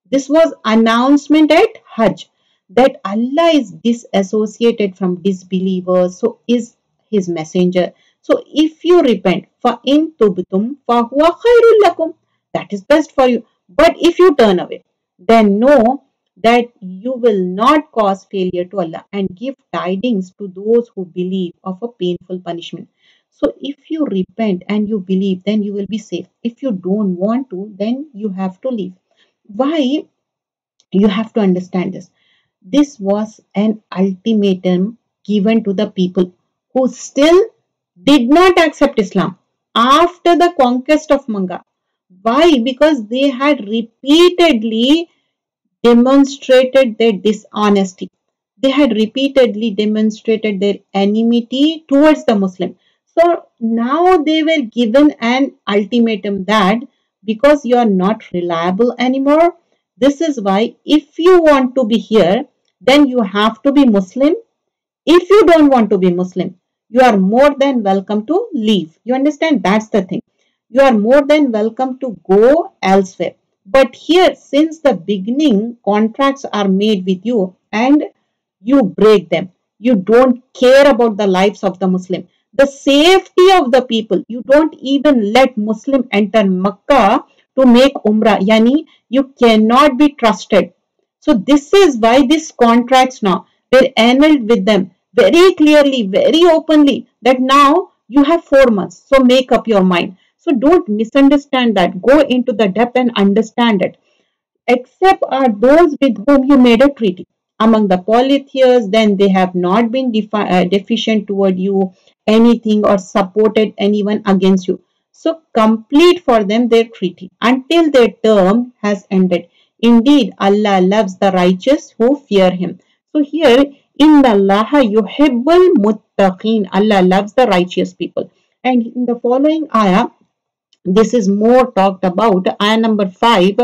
this was announcement at Hajj that Allah is disassociated from disbelievers, so is His messenger. So if you repent, فَإِن تُبْتُمْ فَهُوَ خَيْرٌ لَكُمْ, that is best for you. But if you turn away, then know that you will not cause failure to Allah and give tidings to those who believe of a painful punishment. So if you repent and you believe, then you will be safe. If you don't want to, then you have to leave. Why? You have to understand this. This was an ultimatum given to the people who still did not accept Islam after the conquest of Manga. Why? Because they had repeatedly demonstrated their dishonesty. They had repeatedly demonstrated their enmity towards the Muslim. So now they were given an ultimatum that because you are not reliable anymore, this is why if you want to be here, then you have to be Muslim. If you don't want to be Muslim, you are more than welcome to leave. You understand? That's the thing. You are more than welcome to go elsewhere. But here, since the beginning, contracts are made with you and you break them. You don't care about the lives of the Muslim. The safety of the people. You don't even let Muslim enter Makkah to make Umrah. Yani, you cannot be trusted. So this is why these contracts now were annulled with them very clearly, very openly that now you have 4 months. So make up your mind. So don't misunderstand that. Go into the depth and understand it. Except are those with whom you made a treaty. Among the polytheists, then they have not been deficient toward you anything or supported anyone against you. So complete for them their treaty until their term has ended. Indeed, Allah loves the righteous who fear Him. So here, Inna Allaha yuhibbul muttaqin. Allah loves the righteous people. And in the following ayah, this is more talked about. Ayah number 5.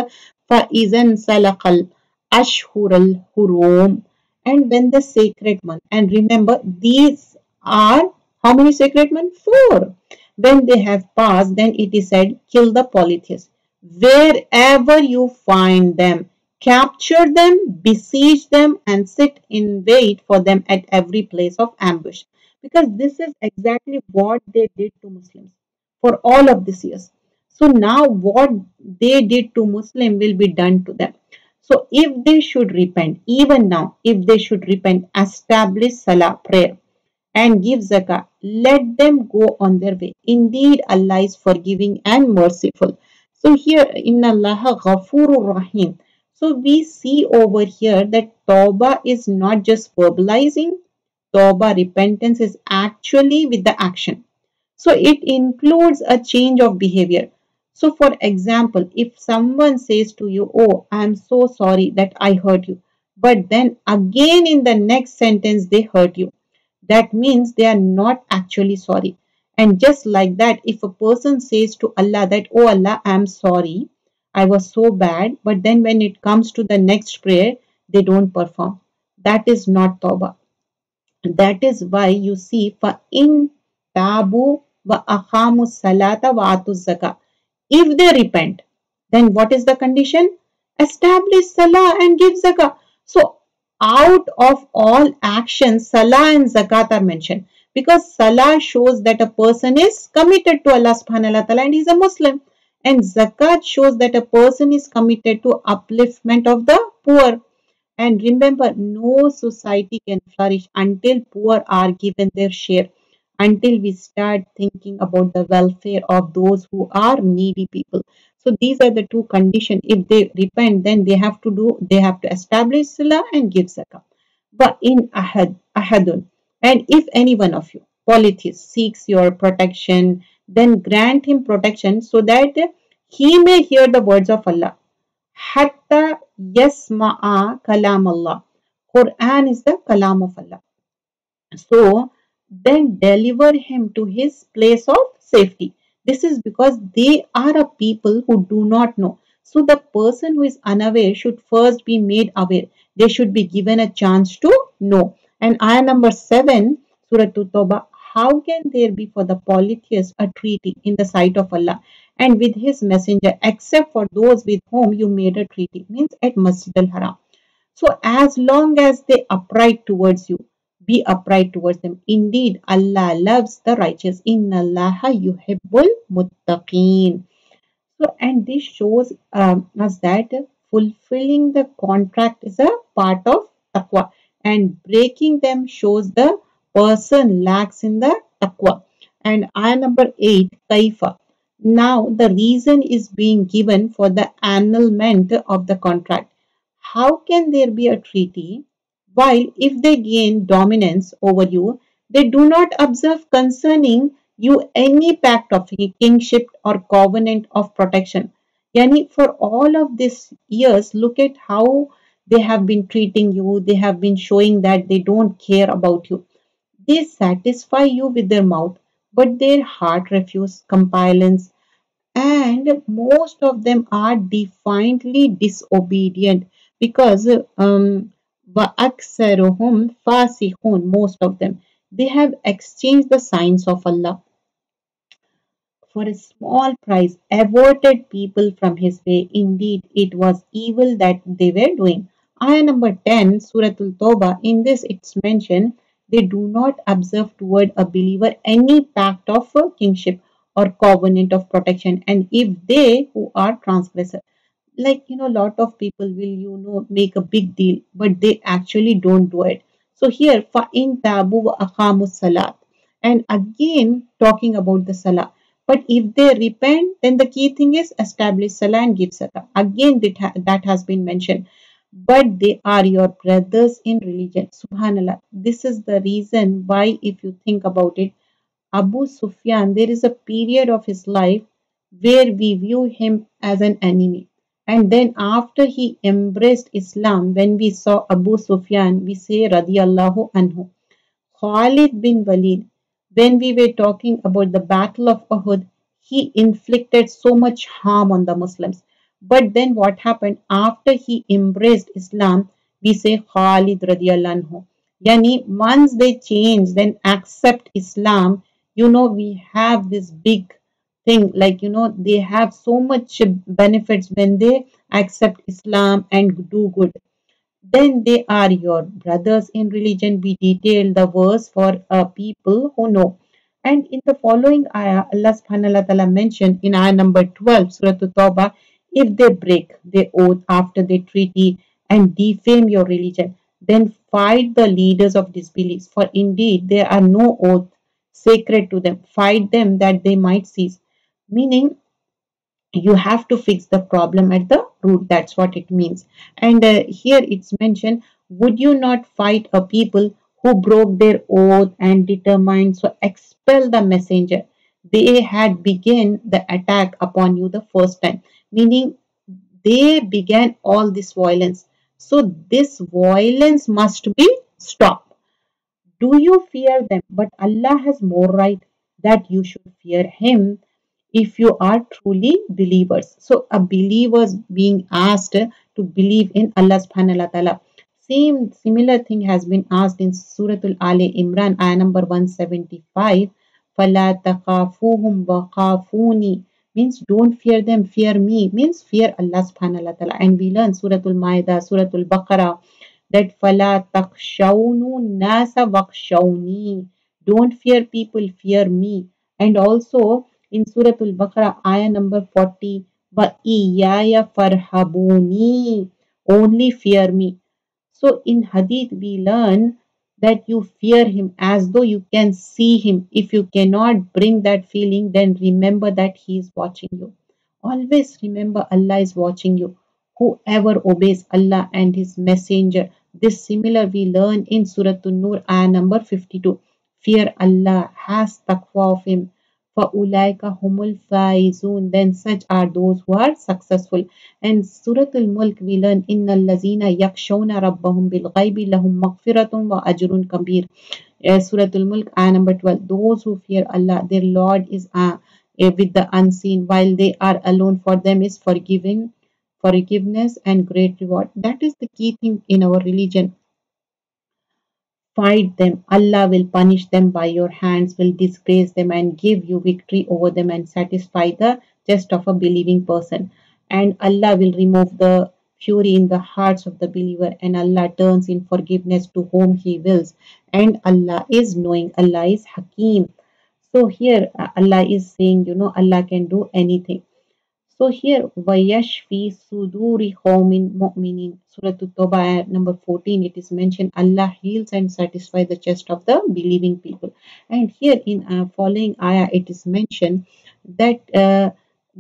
فَإِذَنْ سَلَقَ الْأَشْهُرَ الْحُرُومِ. And when the sacred month. And remember, these are how many sacred months? 4. When they have passed, then it is said, kill the polytheists. Wherever you find them, capture them, besiege them, and sit in wait for them at every place of ambush. Because this is exactly what they did to Muslims for all of these years. So now what they did to Muslim will be done to them. So if they should repent, even now, if they should repent, establish salah, prayer, and give zakah, let them go on their way. Indeed, Allah is forgiving and merciful. So here, Inna Allaha Ghafurur Rahim. So we see over here that Tawbah is not just verbalizing. Tawbah, repentance, is actually with the action. So it includes a change of behavior. So for example, if someone says to you, oh, I am so sorry that I hurt you. But then again in the next sentence, they hurt you. That means they are not actually sorry. And just like that, if a person says to Allah that, oh Allah, I am sorry, I was so bad. But then when it comes to the next prayer, they don't perform. That is not tawbah. That is why you see, فَإِن تَابُوا وَأَقَامُوا الصَّلَاةَ وَآتُوا الزَّكَاةَ. If they repent, then what is the condition? Establish salah and give zakah. So out of all actions, salah and zakat are mentioned. Because salah shows that a person is committed to Allah subhanahu wa ta'ala and is a Muslim. And zakat shows that a person is committed to upliftment of the poor. And remember, no society can flourish until poor are given their share, until we start thinking about the welfare of those who are needy people. So these are the two conditions. If they repent, then they have to establish salah and give zakah. But in ahadun, and if any one of you, polytheist, seeks your protection, then grant him protection so that he may hear the words of Allah. Hatta yasma'a kalam Allah. Quran is the kalam of Allah. So then deliver him to his place of safety. This is because they are a people who do not know. So the person who is unaware should first be made aware. They should be given a chance to know. And ayah number 7, Surah Tawbah. How can there be for the polytheists a treaty in the sight of Allah and with his messenger except for those with whom you made a treaty? Means at Masjid al-Haram. So as long as they upright towards you, be upright towards them. Indeed, Allah loves the righteous. Inna Allaha yuhibbul muttaqeen. So, and this shows us that fulfilling the contract is a part of taqwa, and breaking them shows the person lacks in the taqwa. And ayah number 8, kaifa. Now, the reason is being given for the annulment of the contract. How can there be a treaty while if they gain dominance over you, they do not observe concerning you any pact of kingship or covenant of protection? Yani for all of these years, look at how they have been treating you. They have been showing that they don't care about you. They satisfy you with their mouth, but their heart refuses compliance, and most of them are defiantly disobedient because وَأَكْثَرُهُمْ فَاسِقُونَ, most of them, they have exchanged the signs of Allah for a small price, averted people from his way. Indeed, it was evil that they were doing. Ayah number 10, Suratul Tawbah, in this it's mentioned, they do not observe toward a believer any pact of kingship or covenant of protection. And if they who are transgressor, like lot of people will make a big deal, but they actually don't do it. So here, fa in tabu wa aqamu salat, and again talking about the salah. But if they repent, then the key thing is establish salah and give zakah. Again, that has been mentioned. But they are your brothers in religion. Subhanallah. This is the reason why, if you think about it, Abu Sufyan, there is a period of his life where we view him as an enemy. And then after he embraced Islam, when we saw Abu Sufyan, we say radiyallahu anhu. Khalid bin Walid, when we were talking about the Battle of Uhud, he inflicted so much harm on the Muslims. But then what happened after he embraced Islam? We say Khalid radiallahu anhu. Yani once they change, then accept Islam, we have this big thing like, they have so much benefits when they accept Islam and do good. Then they are your brothers in religion. We detail the verse for people who know. And in the following ayah, Allah subhanahu wa ta'ala mentioned in ayah number 12, Surah Tawbah, if they break their oath after the treaty and defame your religion, then fight the leaders of disbelief. For indeed, there are no oath sacred to them. Fight them that they might cease. Meaning, you have to fix the problem at the root. That's what it means. And here it's mentioned, would you not fight a people who broke their oath and determined to expel the messenger? They had begun the attack upon you the first time, meaning they began all this violence. So this violence must be stopped. Do you fear them? But Allah has more right that you should fear Him if you are truly believers. So a believer being asked to believe in Allah subhanahu wa ta'ala. Similar thing has been asked in Surah Al-Ali Imran, ayah number 175. فَلَا تَخَافُوهُمْ وَخَافُونِي, means don't fear them, fear me, means fear Allah subhanahu wa ta'ala. And we learn Surah Al-Ma'idah, Surah Al-Baqarah, that فَلَا تَخْشَوْنُ النَّاسَ وَخْشَوْنِي, Don't fear people, fear me. And also in Surah Al-Baqarah, ayah number 40, وَإِيَّايَ فَارْهَبُونِي, only fear me. So in Hadith, we learn that you fear him as though you can see him. If you cannot bring that feeling, then remember that he is watching you. Always remember Allah is watching you. Whoever obeys Allah and His Messenger. This similar we learn in Surah An-Nur, ayah number 52. Fear Allah, has taqwa of Him. فَأُولَٰئِكَ هُمُ الْفَائِزُونَ, then such are those who are successful. And Surah Al-Mulk we learn إِنَّ الَّذِينَ يَخْشَوْنَ رَبَّهُمْ بِالْغَيْبِ لَهُمْ مَغْفِرَةٌ وَأَجْرٌ كَبِيرٌ. Surah Al-Mulk, ayah number 12. Those who fear Allah, their Lord is with the unseen, while they are alone, for them is forgiveness and great reward. That is the key thing in our religion. Fight them. Allah will punish them by your hands, will disgrace them and give you victory over them and satisfy the chest of a believing person. And Allah will remove the fury in the hearts of the believer, and Allah turns in forgiveness to whom He wills. And Allah is knowing, Allah is Hakim. So here Allah is saying, Allah can do anything. So here, Vayashfi Suduri Qawmin Mu'minin, Surah At-Tawbah, ayat number 14, it is mentioned Allah heals and satisfies the chest of the believing people. And here in following ayah, it is mentioned that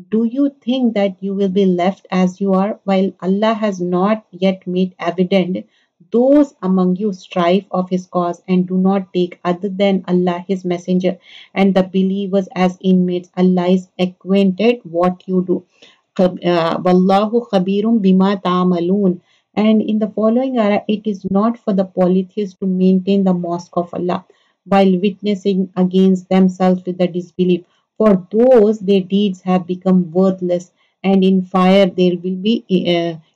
do you think that you will be left as you are while Allah has not yet made evident those among you strive of his cause and do not take other than Allah his messenger and the believers as inmates. Allah is acquainted what you do. Wallahu khabirum bima ta'malun. And in the following ayah, it is not for the polytheists to maintain the mosque of Allah while witnessing against themselves with the disbelief. For those, their deeds have become worthless, and in fire they will be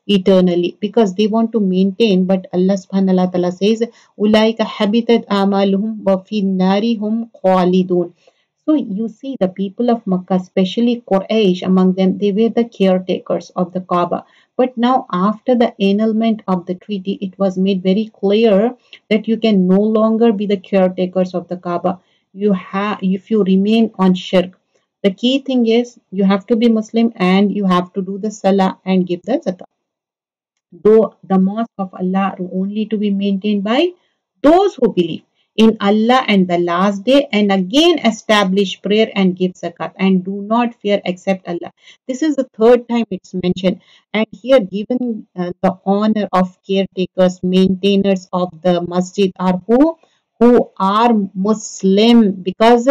eternally, because they want to maintain. But Allah subhanahu wa ta'ala says, Ulaika habitat amaluhum wa fi nari hum khalidun. So you see the people of Makkah, especially Quraysh, among them, they were the caretakers of the Kaaba. But now after the annulment of the treaty, it was made very clear that you can no longer be the caretakers of the Kaaba. If you remain on shirk. The key thing is you have to be Muslim and you have to do the salah and give the zakah. Though the mosque of Allah are only to be maintained by those who believe in Allah and the last day, and again establish prayer and give zakat and do not fear except Allah. This is the third time it's mentioned, and here given the honor of caretakers, maintainers of the masjid are who are Muslim, because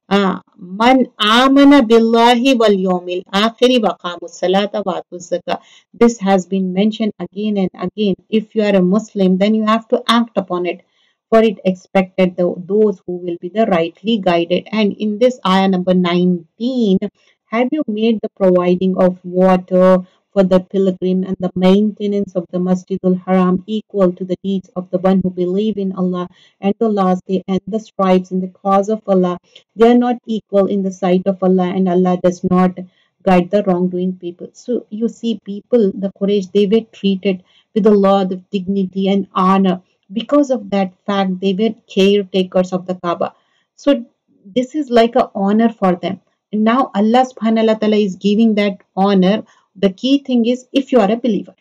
man amana billahi wal yawmil akhiri wa qamus salata wa atuz zakah. This has been mentioned again and again. If you are a Muslim, then you have to act upon it. For it expected those who will be the rightly guided. And in this ayah number 19, have you made the providing of water for the pilgrim and the maintenance of the Masjidul Haram equal to the deeds of the one who believe in Allah and the last day and the strives in the cause of Allah? They are not equal in the sight of Allah, and Allah does not guide the wrongdoing people. So you see, people, the Quraysh, they were treated with a lot of dignity and honor. Because of that fact, they were caretakers of the Kaaba. So this is like an honor for them. And now Allah subhanahu wa ta'ala is giving that honor. The key thing is if you are a believer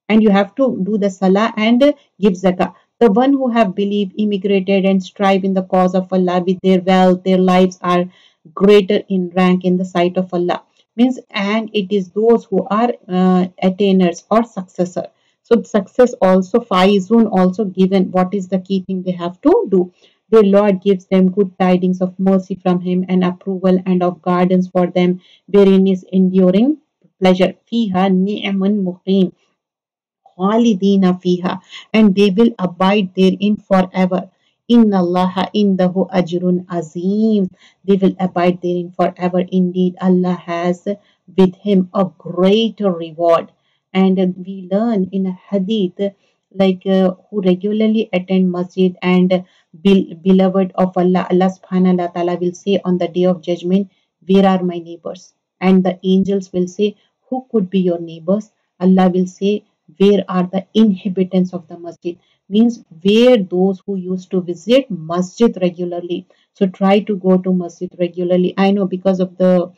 and you have to do the salah and give zakah. The one who have believed, immigrated and strive in the cause of Allah with their wealth, their lives are greater in rank in the sight of Allah. Means, and it is those who are attainers or successor. So success also, faizun also given. What is the key thing they have to do? Their Lord gives them good tidings of mercy from Him and approval and of guidance for them, wherein is enduring pleasure. Fiha ni'mun muqim. Khalidina fiha, and they will abide therein forever. Inna Allah indahu ajrun azim. They will abide therein forever. Indeed, Allah has with him a greater reward. And we learn in a hadith, like who regularly attend masjid and beloved of Allah, Allah subhanahu wa ta'ala will say on the day of judgment, where are my neighbors? And the angels will say, who could be your neighbors? Allah will say, where are the inhabitants of the masjid? Means where those who used to visit masjid regularly. So try to go to masjid regularly. I know because of the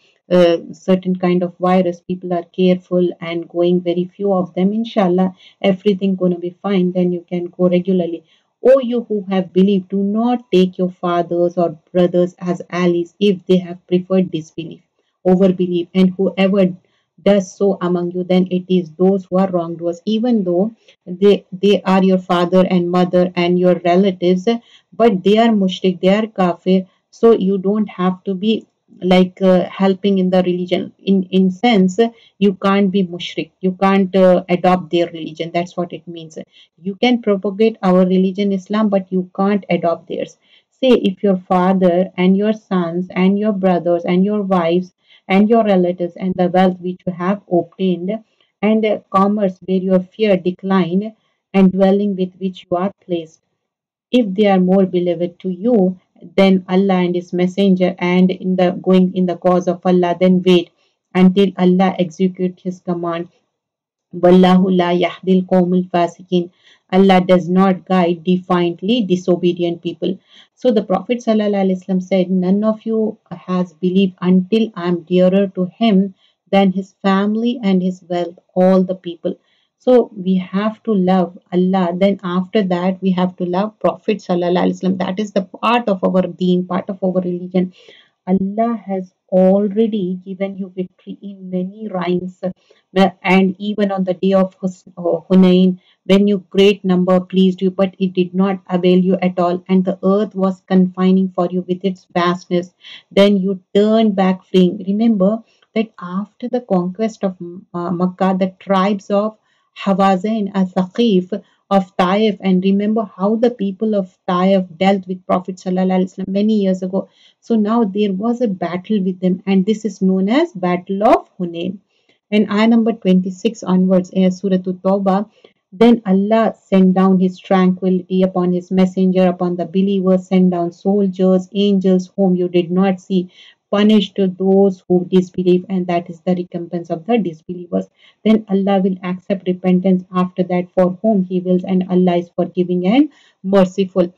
certain kind of virus, people are careful and going very few of them. Inshallah, everything gonna be fine. Then you can go regularly. O you who have believed, do not take your fathers or brothers as allies if they have preferred disbelief over belief, and whoever does so among you, then it is those who are wrongdoers, even though they are your father and mother and your relatives, but they are mushrik, they are kafir. So you don't have to be like helping in the religion. In sense, you can't be mushrik, you can't adopt their religion. That's what it means. You can propagate our religion Islam, but you can't adopt theirs. Say if your father and your sons and your brothers and your wives and your relatives and the wealth which you have obtained and commerce where your fear declined and dwelling with which you are placed, if they are more beloved to you than Allah and His Messenger, and in the going in the cause of Allah, then wait until Allah execute His command. Wallahu la yahdil qawmul fasikin. Allah does not guide defiantly disobedient people. So the Prophet ﷺ said, none of you has believed until I am dearer to him than his family and his wealth, all the people. So we have to love Allah. Then after that, we have to love Prophet ﷺ. That is the part of our deen, part of our religion. Allah has already given you victory in many rhymes, and even on the day of Hunain, when you great number pleased you, but it did not avail you at all, and the earth was confining for you with its vastness. Then you turned back fleeing. Remember that after the conquest of Makkah, the tribes of Hawazin and Thaqif of Taif, and remember how the people of Taif dealt with Prophet ﷺ many years ago. So now there was a battle with them, and this is known as Battle of Hunain. And ayah number 26 onwards, Surah Tawbah, then Allah sent down His tranquility upon His messenger, upon the believers, sent down soldiers, angels whom you did not see, punished those who disbelieve, and that is the recompense of the disbelievers. Then Allah will accept repentance after that for whom He wills, and Allah is forgiving and merciful.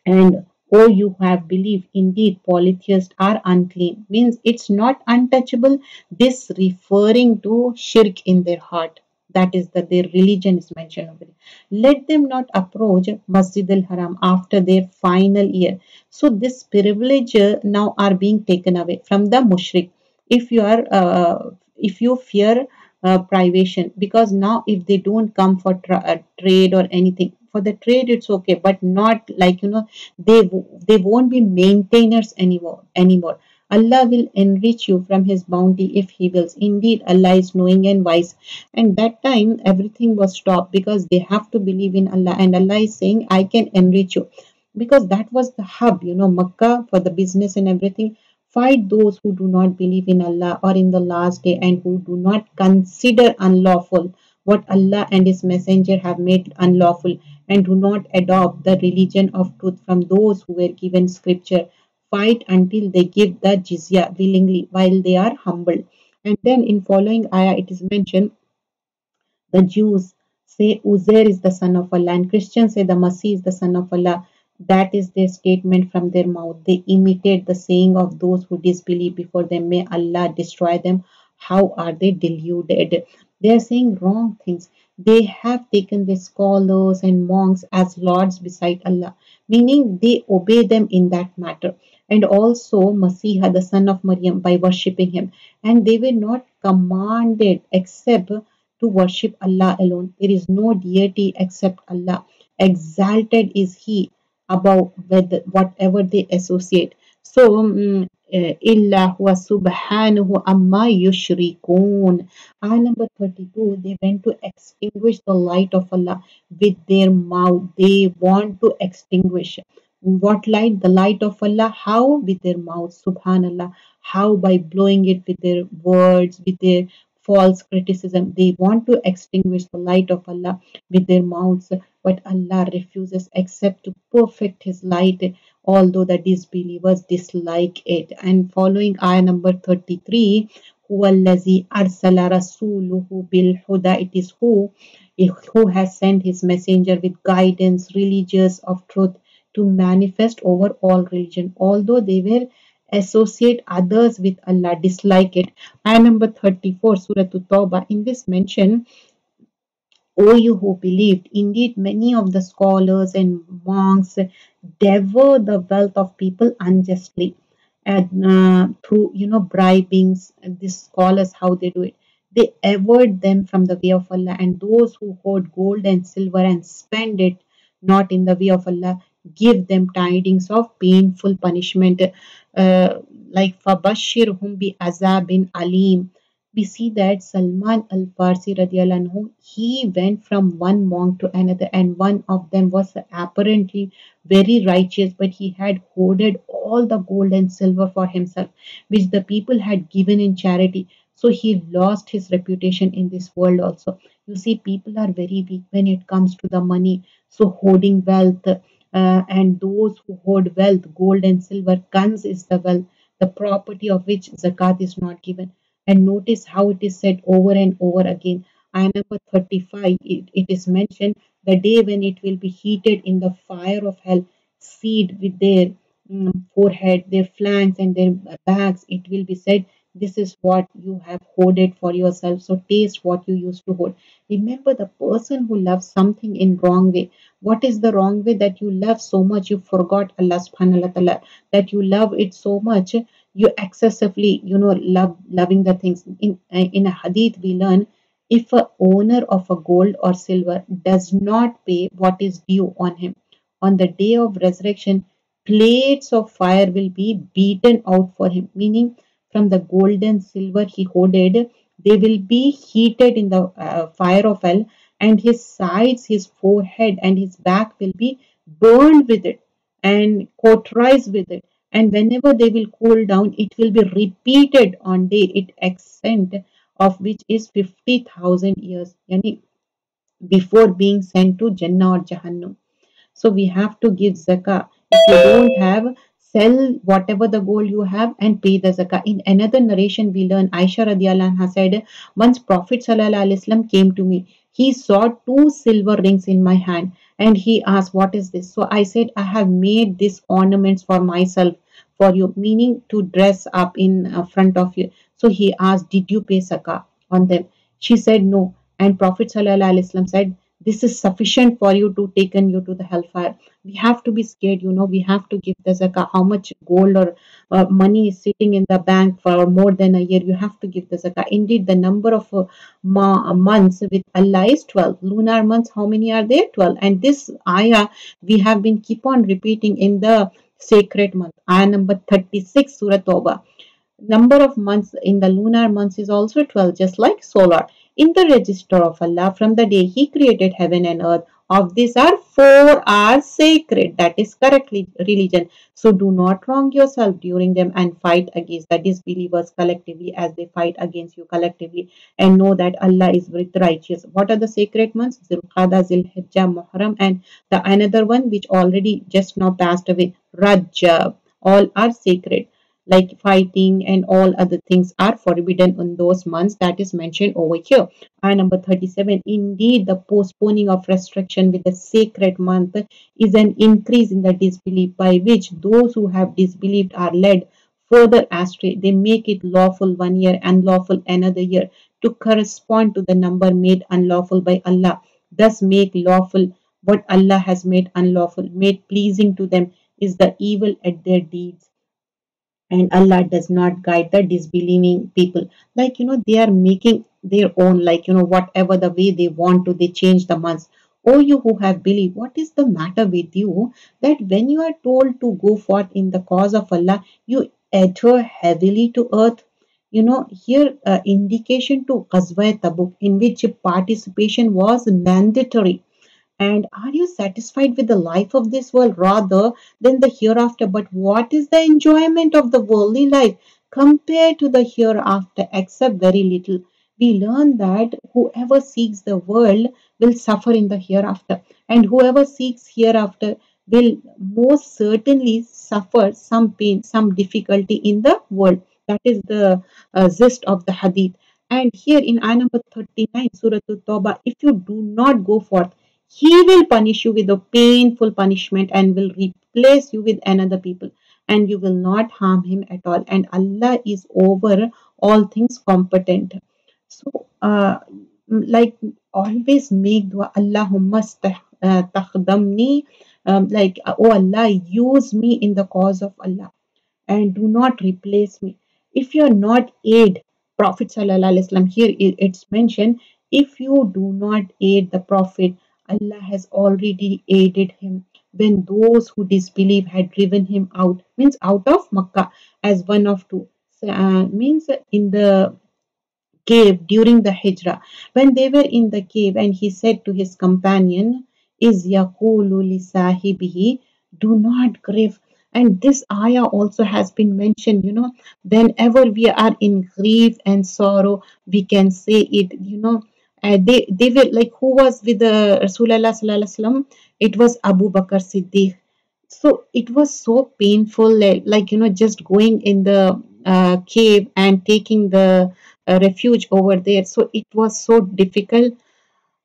And oh, you have believed, indeed polytheists are unclean, means it's not untouchable. This referring to shirk in their heart. That is that their religion is mentioned over it. Let them not approach Masjid al Haram after their final year. So this privilege now are being taken away from the mushrik. If you fear privation, because now if they don't come for trade or anything, for the trade it's okay, but not like they won't be maintainers anymore. Allah will enrich you from His bounty if He wills. Indeed, Allah is knowing and wise. And that time everything was stopped because they have to believe in Allah, and Allah is saying, I can enrich you, because that was the hub, Makkah for the business and everything. Fight those who do not believe in Allah or in the last day, and who do not consider unlawful what Allah and His Messenger have made unlawful, and do not adopt the religion of truth from those who were given scripture. Fight until they give the jizya willingly while they are humble. And then in following ayah it is mentioned, the Jews say Uzair is the son of Allah, and Christians say the Masih is the son of Allah. That is their statement from their mouth. They imitate the saying of those who disbelieve before them. May Allah destroy them. How are they deluded? They are saying wrong things. They have taken the scholars and monks as lords beside Allah, meaning they obey them in that matter. And also Masiha, the son of Maryam, by worshipping him. And they were not commanded except to worship Allah alone. There is no deity except Allah. Exalted is He above whatever they associate. So, illa huwa subhanahu amma yushrikun. Ayah number 32, they went to extinguish the light of Allah with their mouth. They want to extinguish. What light? The light of Allah. How? With their mouth. Subhanallah. How? By blowing it with their words, with their false criticism. They want to extinguish the light of Allah with their mouths, but Allah refuses except to perfect His light, although the disbelievers dislike it. And following ayah number 33, Huwallazi arsala rasuluhu bil huda, it is who has sent his messenger with guidance, religious of truth, to manifest over all religion, although they were associate others with Allah, dislike it. Ayah number 34, Surah Tawbah. In this mention, O you who believed, indeed many of the scholars and monks devour the wealth of people unjustly and through bribing. These scholars, how they do it, they avoid them from the way of Allah, and those who hoard gold and silver and spend it not in the way of Allah, give them tidings of painful punishment, like fabashirhum bi azabin alim. We see that Salman al-Farsi radiallahu anhu, he went from one monk to another, and one of them was apparently very righteous, but he had hoarded all the gold and silver for himself, which the people had given in charity. So he lost his reputation in this world also. You see, people are very weak when it comes to the money. So hoarding wealth, and those who hoard wealth, gold and silver, guns is the wealth, the property of which zakat is not given. And notice how it is said over and over again. Ayah number 35, it is mentioned the day when it will be heated in the fire of hell, seed with their forehead, their flanks, and their backs. It will be said, this is what you have hoarded for yourself. So taste what you used to hoard. Remember, the person who loves something in wrong way. What is the wrong way? That you love so much, you forgot Allah subhanahu wa ta'ala, that you love it so much, you excessively, loving the things. In a hadith, we learn, if a owner of a gold or silver does not pay what is due on him, on the day of resurrection, plates of fire will be beaten out for him, meaning from the gold and silver he hoarded, they will be heated in the fire of hell, and his sides, his forehead, and his back will be burned with it and cauterized with it. And whenever they will cool down, it will be repeated on day it extent of which is 50,000 years, yani before being sent to Jannah or Jahannam. So we have to give zakah. If you don't have, sell whatever the gold you have and pay the zakah. In another narration, we learn Aisha radiallahu anha said, once Prophet sallallahu alaihi wasallam came to me. He saw two silver rings in my hand and he asked, what is this? So I said, I have made these ornaments for myself, for you, meaning to dress up in front of you. So he asked, did you pay zakah on them? She said, no. And Prophet sallallahu alaihi wasallam said, this is sufficient for you to taken you to the hellfire. We have to be scared, we have to give the zakah. How much gold or money is sitting in the bank for more than a year, you have to give the zakah. Indeed, the number of months with Allah is 12. Lunar months, how many are there? 12. And this ayah we have been keep on repeating in the sacred month. Ayah number 36, Surah Tawbah. Number of months in the lunar months is also 12, just like solar. In the register of Allah, from the day He created heaven and earth, of these are four are sacred. That is correctly religion. So do not wrong yourself during them and fight against the disbelievers collectively as they fight against you collectively. And know that Allah is with righteous. What are the sacred months? Zulqada, Zilhijjah, Muharram, and the another one which already just now passed away, Rajab. All are sacred, like fighting and all other things are forbidden in those months that is mentioned over here. And number 37, indeed the postponing of restriction with the sacred month is an increase in the disbelief, by which those who have disbelieved are led further astray. They make it lawful one year, unlawful another year, to correspond to the number made unlawful by Allah. Thus make lawful what Allah has made unlawful, made pleasing to them is the evil at their deeds, and Allah does not guide the disbelieving people. Like, they are making their own, like, whatever the way they want to, they change the months. Oh, you who have believed, what is the matter with you that when you are told to go forth in the cause of Allah, you adhere heavily to earth? Here indication to Ghazwa Tabuk, in which participation was mandatory. And are you satisfied with the life of this world rather than the hereafter? But what is the enjoyment of the worldly life compared to the hereafter, except very little? We learn that whoever seeks the world will suffer in the hereafter, and whoever seeks hereafter will most certainly suffer some pain, some difficulty in the world. That is the gist of the hadith. And here in ayah number 39, Surah At-Tawbah, if you do not go forth He will punish you with a painful punishment and will replace you with another people, and you will not harm him at all. And Allah is over all things competent. So, like always make dua, Allahumma takhdamni, like, oh Allah, use me in the cause of Allah and do not replace me. If you are not aid, Prophet Sallallahu Alaihi Wasallam, here it's mentioned, if you do not aid the Prophet, Allah has already aided him. When those who disbelieve had driven him out, means out of Makkah, as one of two. So, means in the cave during the Hijrah. When they were in the cave, and he said to his companion, Is yaqulu li sahibihi, do not grieve. And this ayah also has been mentioned, whenever we are in grief and sorrow, we can say it. They were like, who was with the Rasulullah Sallallahu Alaihi Wasallam? It was Abu Bakr Siddiq. So it was so painful, like, just going in the cave and taking the refuge over there. So it was so difficult.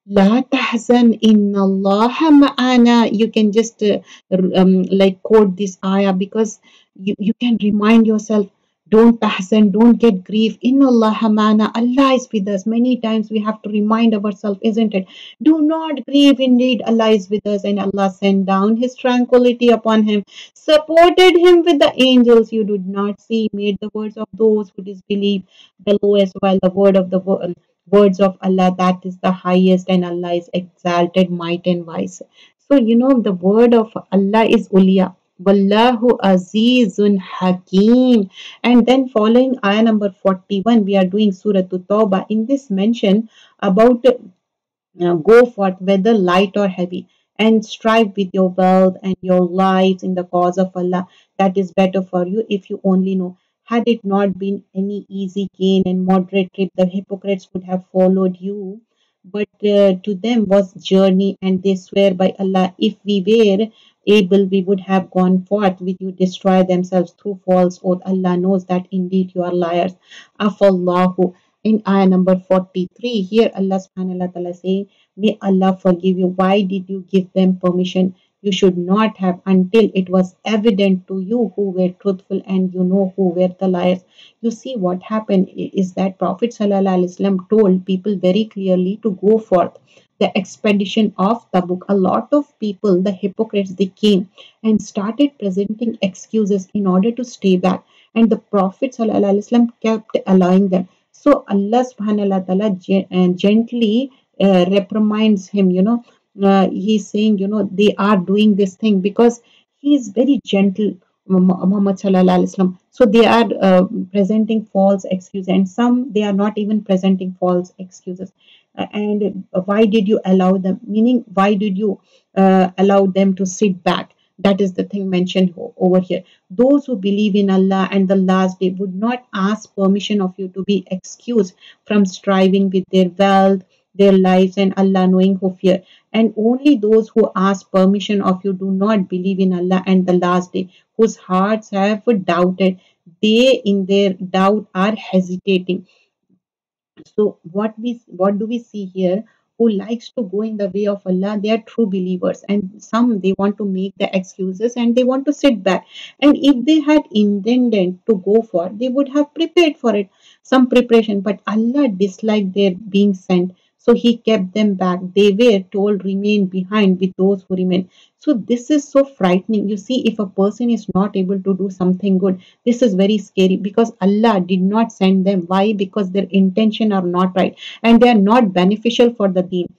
La tahzan inna Allah ma'ana. You can just like quote this ayah, because you can remind yourself, don't tahzan, don't get grief. Inna Allah ma'ana. Allah is with us. Many times we have to remind ourselves, isn't it? Do not grieve. Indeed, Allah is with us. And Allah sent down His tranquility upon him, supported him with the angels you did not see, made the words of those who disbelieve the lowest, while the word of the words of Allah, that is the highest, and Allah is exalted, might and wise. So the word of Allah is Uliya. Wallahu Azizun Hakim. And then following ayah number 41, we are doing Surah Tawbah. In this mention about go forth, whether light or heavy, and strive with your wealth and your lives in the cause of Allah. That is better for you if you only know. Had it not been any easy gain and moderate trip, the hypocrites would have followed you. But to them was journey, and they swear by Allah, if we were able, we would have gone forth with you, destroy themselves through false oath. Allah knows that indeed you are liars. Afallahu. In ayah number 43, here Allah subhanahu wa ta'ala saying, may Allah forgive you. Why did you give them permission? You should not have, until it was evident to you who were truthful and you know who were the liars. You see, what happened is that Prophet Sallallahu Alaihi Wasallam told people very clearly to go forth. The expedition of Tabuk, a lot of people, the hypocrites, they came and started presenting excuses in order to stay back. And the Prophet Sallallahu Alaihi Wasallam kept allowing them. So Allah subhanahu wa ta'ala gently reprimands him, he's saying, they are doing this thing because he is very gentle, Muhammad sallallahu alaihi wasallam. So they are presenting false excuses, and some they are not even presenting false excuses. And why did you allow them? Meaning, why did you allow them to sit back? That is the thing mentioned over here. Those who believe in Allah and the last day would not ask permission of you to be excused from striving with their wealth, their lives, and Allah knowing who fear. And only those who ask permission of you do not believe in Allah and the last day, whose hearts have doubted. They in their doubt are hesitating. So what do we see here? Who likes to go in the way of Allah, they are true believers, and some they want to make the excuses and they want to sit back. And if they had intended to go for, they would have prepared for it, some preparation. But Allah disliked their being sent, so He kept them back. They were told, remain behind with those who remain. So this is so frightening. You see, if a person is not able to do something good, this is very scary, because Allah did not send them. Why? Because their intention are not right and they are not beneficial for the deen.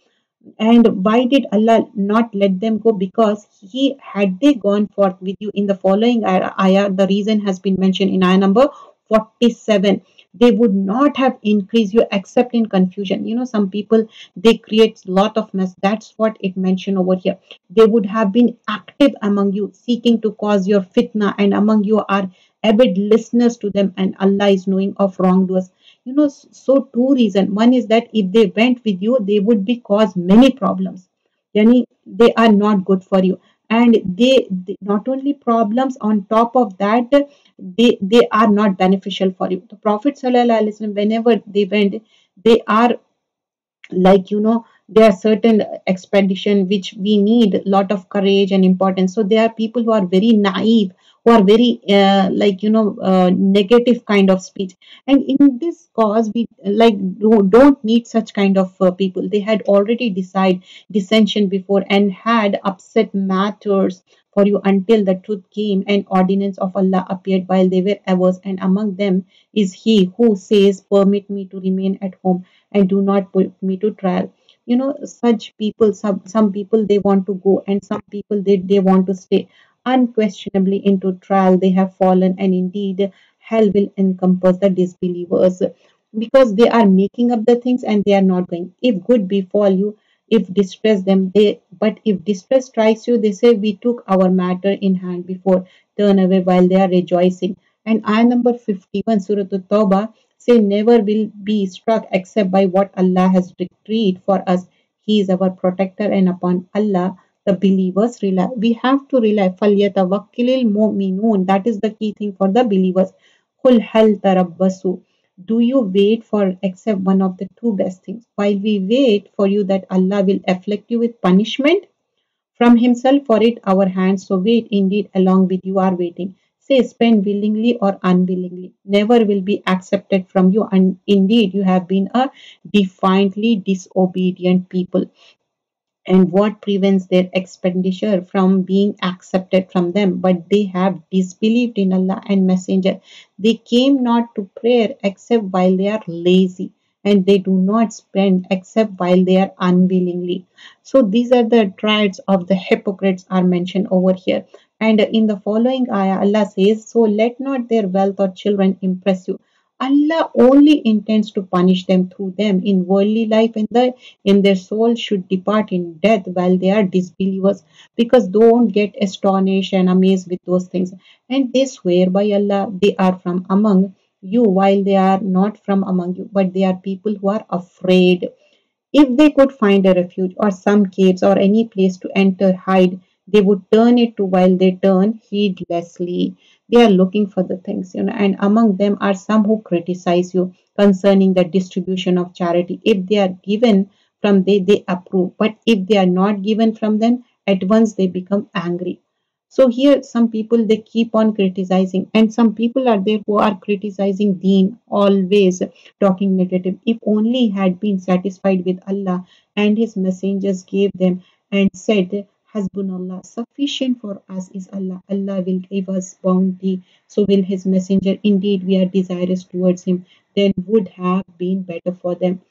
And why did Allah not let them go? Because He had they gone forth with you in the following ayah, the reason has been mentioned in ayah number 47. They would not have increased you except in confusion. Some people, they create lot of mess. That's what it mentioned over here. They would have been active among you, seeking to cause your fitna, and among you are avid listeners to them, and Allah is knowing of wrongdoers. So two reasons. One is that if they went with you, they would be cause many problems. Yani, they are not good for you. And they not only problems, on top of that, they are not beneficial for you. The Prophet sallallahu alaihi wasallam, whenever they went, they are like, There are certain expedition which we need a lot of courage and importance. So there are people who are very naive, who are very negative kind of speech. And in this cause, we like don't need such kind of people. They had already decided dissension before and had upset matters for you until the truth came and ordinance of Allah appeared while they were averse. And among them is he who says, permit me to remain at home and do not put me to trial. Such people, some people they want to go, and some people they want to stay. Unquestionably into trial they have fallen, and indeed hell will encompass the disbelievers, because they are making up the things and they are not going. If good befall you, if distress them, they but if distress strikes you, they say we took our matter in hand before, turn away while they are rejoicing. And ayah number 51, Surah At-Tawbah, say never will be struck except by what Allah has decreed for us. He is our protector, and upon Allah the believers rely. We have to rely. فَلْيَتَوَكِّلِ الْمُؤْمِنُونَ. That is the key thing for the believers. قُلْ هَلْ تَرَبَّصُوا. Do you wait for except one of the two best things? While we wait for you that Allah will afflict you with punishment from himself, for it our hands, so wait indeed along with you are waiting. Say, spend willingly or unwillingly, never will be accepted from you, and indeed you have been a defiantly disobedient people. And what prevents their expenditure from being accepted from them? But they have disbelieved in Allah and Messenger. They came not to prayer except while they are lazy, and they do not spend except while they are unwillingly. So these are the traits of the hypocrites are mentioned over here. And in the following ayah, Allah says, so let not their wealth or children impress you. Allah only intends to punish them through them in worldly life, and in their soul should depart in death while they are disbelievers, because don't get astonished and amazed with those things. And they swear by Allah they are from among you while they are not from among you, but they are people who are afraid. If they could find a refuge or some caves or any place to enter, hide, they would turn it to while they turn heedlessly. They are looking for the things, and among them are some who criticize you concerning the distribution of charity. If they are given from they approve. But if they are not given from them, at once they become angry. So here some people they keep on criticizing, and some people are there who are criticizing Deen, always talking negative. If only had been satisfied with Allah and His messengers gave them and said, Hasbunallah, sufficient for us is Allah. Allah will give us bounty, so will His messenger. Indeed, we are desirous towards Him. Then would have been better for them.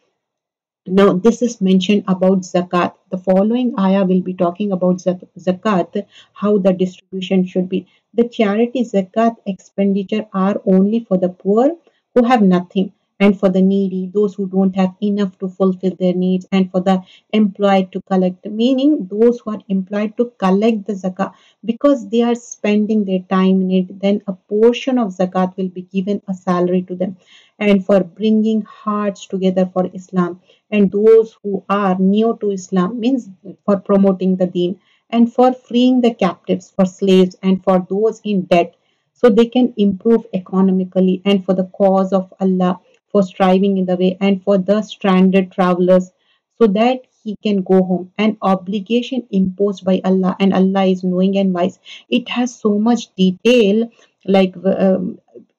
Now, this is mentioned about zakat. The following ayah will be talking about zakat, how the distribution should be. The charity zakat expenditure are only for the poor who have nothing, and for the needy, those who don't have enough to fulfill their needs, and for the employed to collect, meaning those who are employed to collect the zakat because they are spending their time in it. Then a portion of zakat will be given a salary to them, and for bringing hearts together for Islam, and those who are new to Islam, means for promoting the deen, and for freeing the captives, for slaves, and for those in debt, so they can improve economically, and for the cause of Allah, for striving in the way, and for the stranded travelers, so that he can go home. An obligation imposed by Allah, and Allah is knowing and wise. It has so much detail, like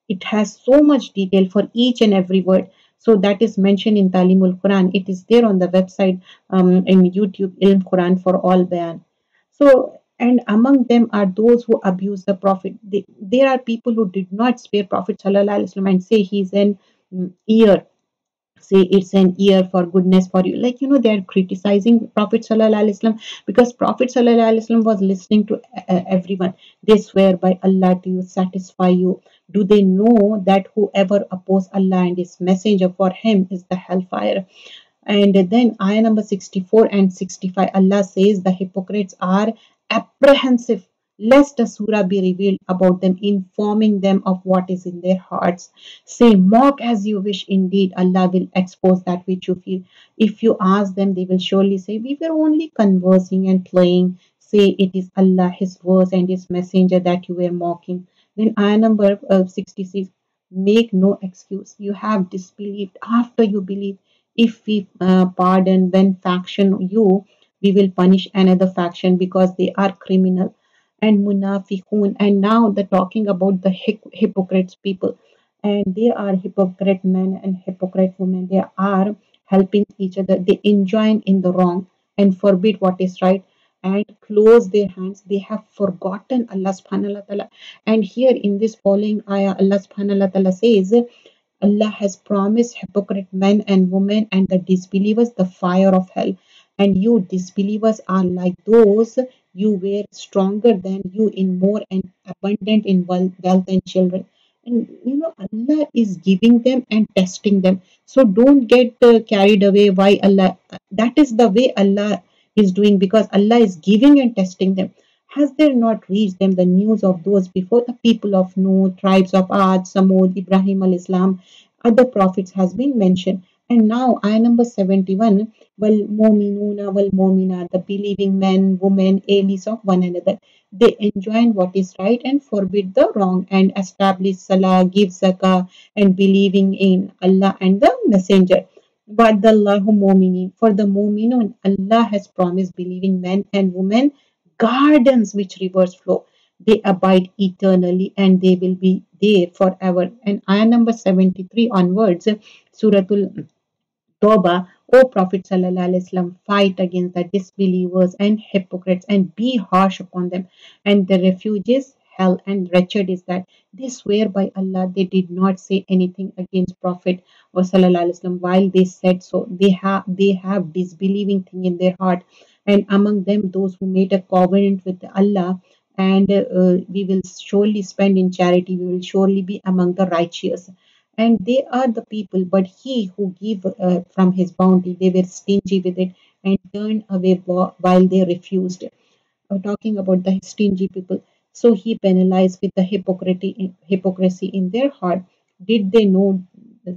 it has so much detail for each and every word. So that is mentioned in Talimul Quran. It is there on the website, in YouTube, Ilm Quran for all bayan. So, and among them are those who abuse the Prophet. There are people who did not spare Prophet Sallallahu Alaihi Wasallam and say he's an ear, say it's an ear for goodness for you. Like, they're criticizing Prophet Sallallahu Alaihi Wasallam because Prophet Sallallahu Alaihi Wasallam was listening to everyone. They swear by Allah to you, satisfy you. Do they know that whoever oppose Allah and His messenger, for him is the hellfire? And then ayah number 64 and 65, Allah says the hypocrites are apprehensive lest a surah be revealed about them, informing them of what is in their hearts. Say, mock as you wish, indeed Allah will expose that which you feel. If you ask them, they will surely say, we were only conversing and playing. Say, it is Allah, His words, and His messenger that you were mocking. Then ayah number 66, make no excuse. You have disbelieved after you believe. If we pardon one faction you, we will punish another faction because they are criminal and munafiqun. And now the talking about the hypocrites people, and they are hypocrite men and hypocrite women. They are helping each other. They enjoin in the wrong and forbid what is right and close their hands. They have forgotten Allah subhanahu wa ta'ala. And here in this following ayah, Allah subhanahu wa ta'ala says, Allah has promised hypocrite men and women and the disbelievers the fire of hell. And you disbelievers are like those you were stronger than you in more and abundant in wealth and children. And Allah is giving them and testing them. So don't get carried away why Allah. That is the way Allah is doing because Allah is giving and testing them. Has there not reached them the news of those before the people of Noah, tribes of Ad, Samud, Ibrahim al Islam, other prophets has been mentioned. And now ayah number 71, wal mu'minuna wal mu'minat, the believing men, women, allies of one another. They enjoin what is right and forbid the wrong and establish salah, give zakah and believing in Allah and the messenger. But the Allahu mu'minin, for the mu'minun, Allah has promised believing men and women gardens which rivers flow. They abide eternally and they will be there forever. And ayah number 73 onwards, Suratul Toba, O Prophet Sallallahu Alaihi Wasallam, fight against the disbelievers and hypocrites and be harsh upon them. And the refuge is hell, and wretched is that they swear by Allah they did not say anything against Prophet or Sallallahu Alaihi Wasallam while they said so. They have disbelieving thing in their heart, and among them those who made a covenant with Allah. And we will surely spend in charity. We will surely be among the righteous, and they are the people. But he who gave from his bounty, they were stingy with it and turned away while they refused. Talking about the stingy people, so he penalized with the hypocrisy in their heart. Did they know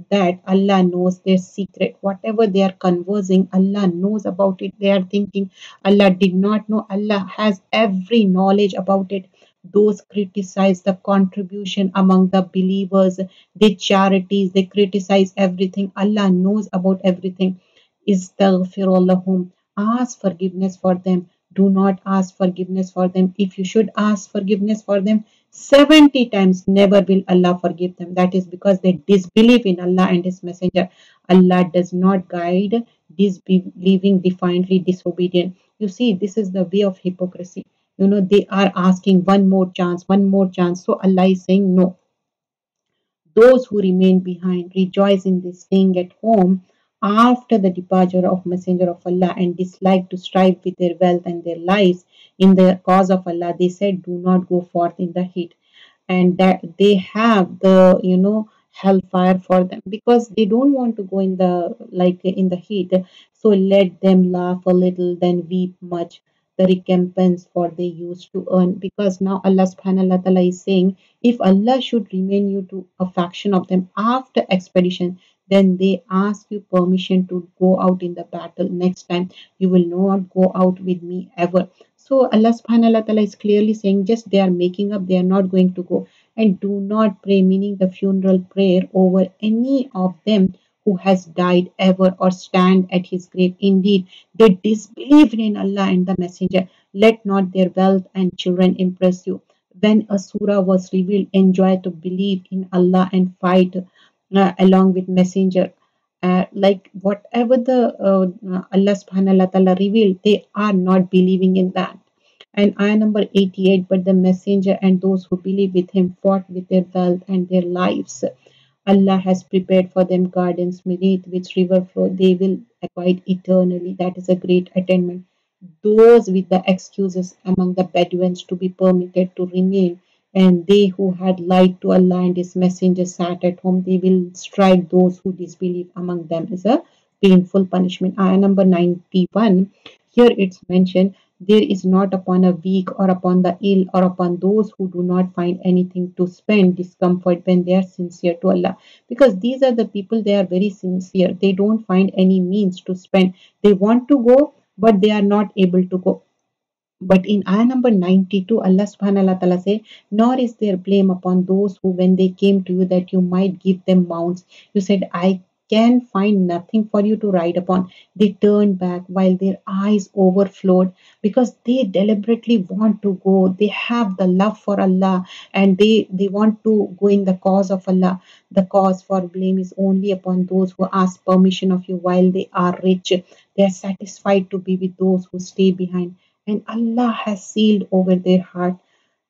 that Allah knows their secret? Whatever they are conversing, Allah knows about it. They are thinking Allah did not know. Allah has every knowledge about it. Those criticize the contribution among the believers, the charities, they criticize everything. Allah knows about everything. Istaghfirullah, ask forgiveness for them. Do not ask forgiveness for them. If you should ask forgiveness for them 70 times, never will Allah forgive them. That is because they disbelieve in Allah and His Messenger. Allah does not guide disbelieving, defiantly disobedient. You see, this is the way of hypocrisy. They are asking one more chance, one more chance. So Allah is saying no. Those who remain behind rejoice in this staying at home after the departure of Messenger of Allah and dislike to strive with their wealth and their lives in the cause of Allah. They said, do not go forth in the heat. And that they have the hellfire for them because they don't want to go in the in the heat. So let them laugh a little, then weep much, the recompense for they used to earn. Because now Allah subhanahu wa ta'ala is saying, if Allah should remain you to a faction of them after expedition, then they ask you permission to go out in the battle. Next time you will not go out with me ever. So Allah subhanahu wa ta'ala is clearly saying just they are making up, they are not going to go. And do not pray, meaning the funeral prayer over any of them who has died ever or stand at his grave. Indeed, they disbelieved in Allah and the Messenger. Let not their wealth and children impress you. When a surah was revealed, enjoy to believe in Allah and fight along with Messenger. Like whatever the Allah subhanahu wa ta'ala revealed, they are not believing in that. And ayah number 88, but the messenger and those who believe with him fought with their wealth and their lives. Allah has prepared for them gardens beneath which river flow. They will abide eternally. That is a great attainment. Those with the excuses among the Bedouins to be permitted to remain, and they who had lied to Allah and His Messenger sat at home, they will strike those who disbelieve among them is a painful punishment. Ayah number 91, here it's mentioned, there is not upon a weak or upon the ill or upon those who do not find anything to spend discomfort when they are sincere to Allah. Because these are the people, they are very sincere. They don't find any means to spend. They want to go, but they are not able to go. But in ayah number 92, Allah subhanahu wa ta'ala say, nor is there blame upon those who, when they came to you, that you might give them mounts. You said, I can find nothing for you to ride upon, they turned back while their eyes overflowed because they deliberately want to go. They have the love for Allah and they want to go in the cause of Allah. The cause for blame is only upon those who ask permission of you while they are rich. They are satisfied to be with those who stay behind. And Allah has sealed over their heart.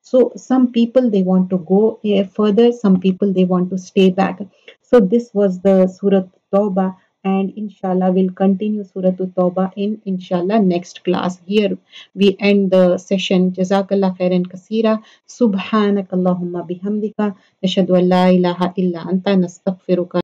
So some people they want to go further, some people they want to stay back. So this was the Surah Tawbah, and inshallah we'll continue Surah Tawbah in inshallah next class. Here we end the session. Jazakallah khairan kasira. Subhanakallahumma bihamdika. Nashhadu an la ilaha illa anta nastaghfiruka.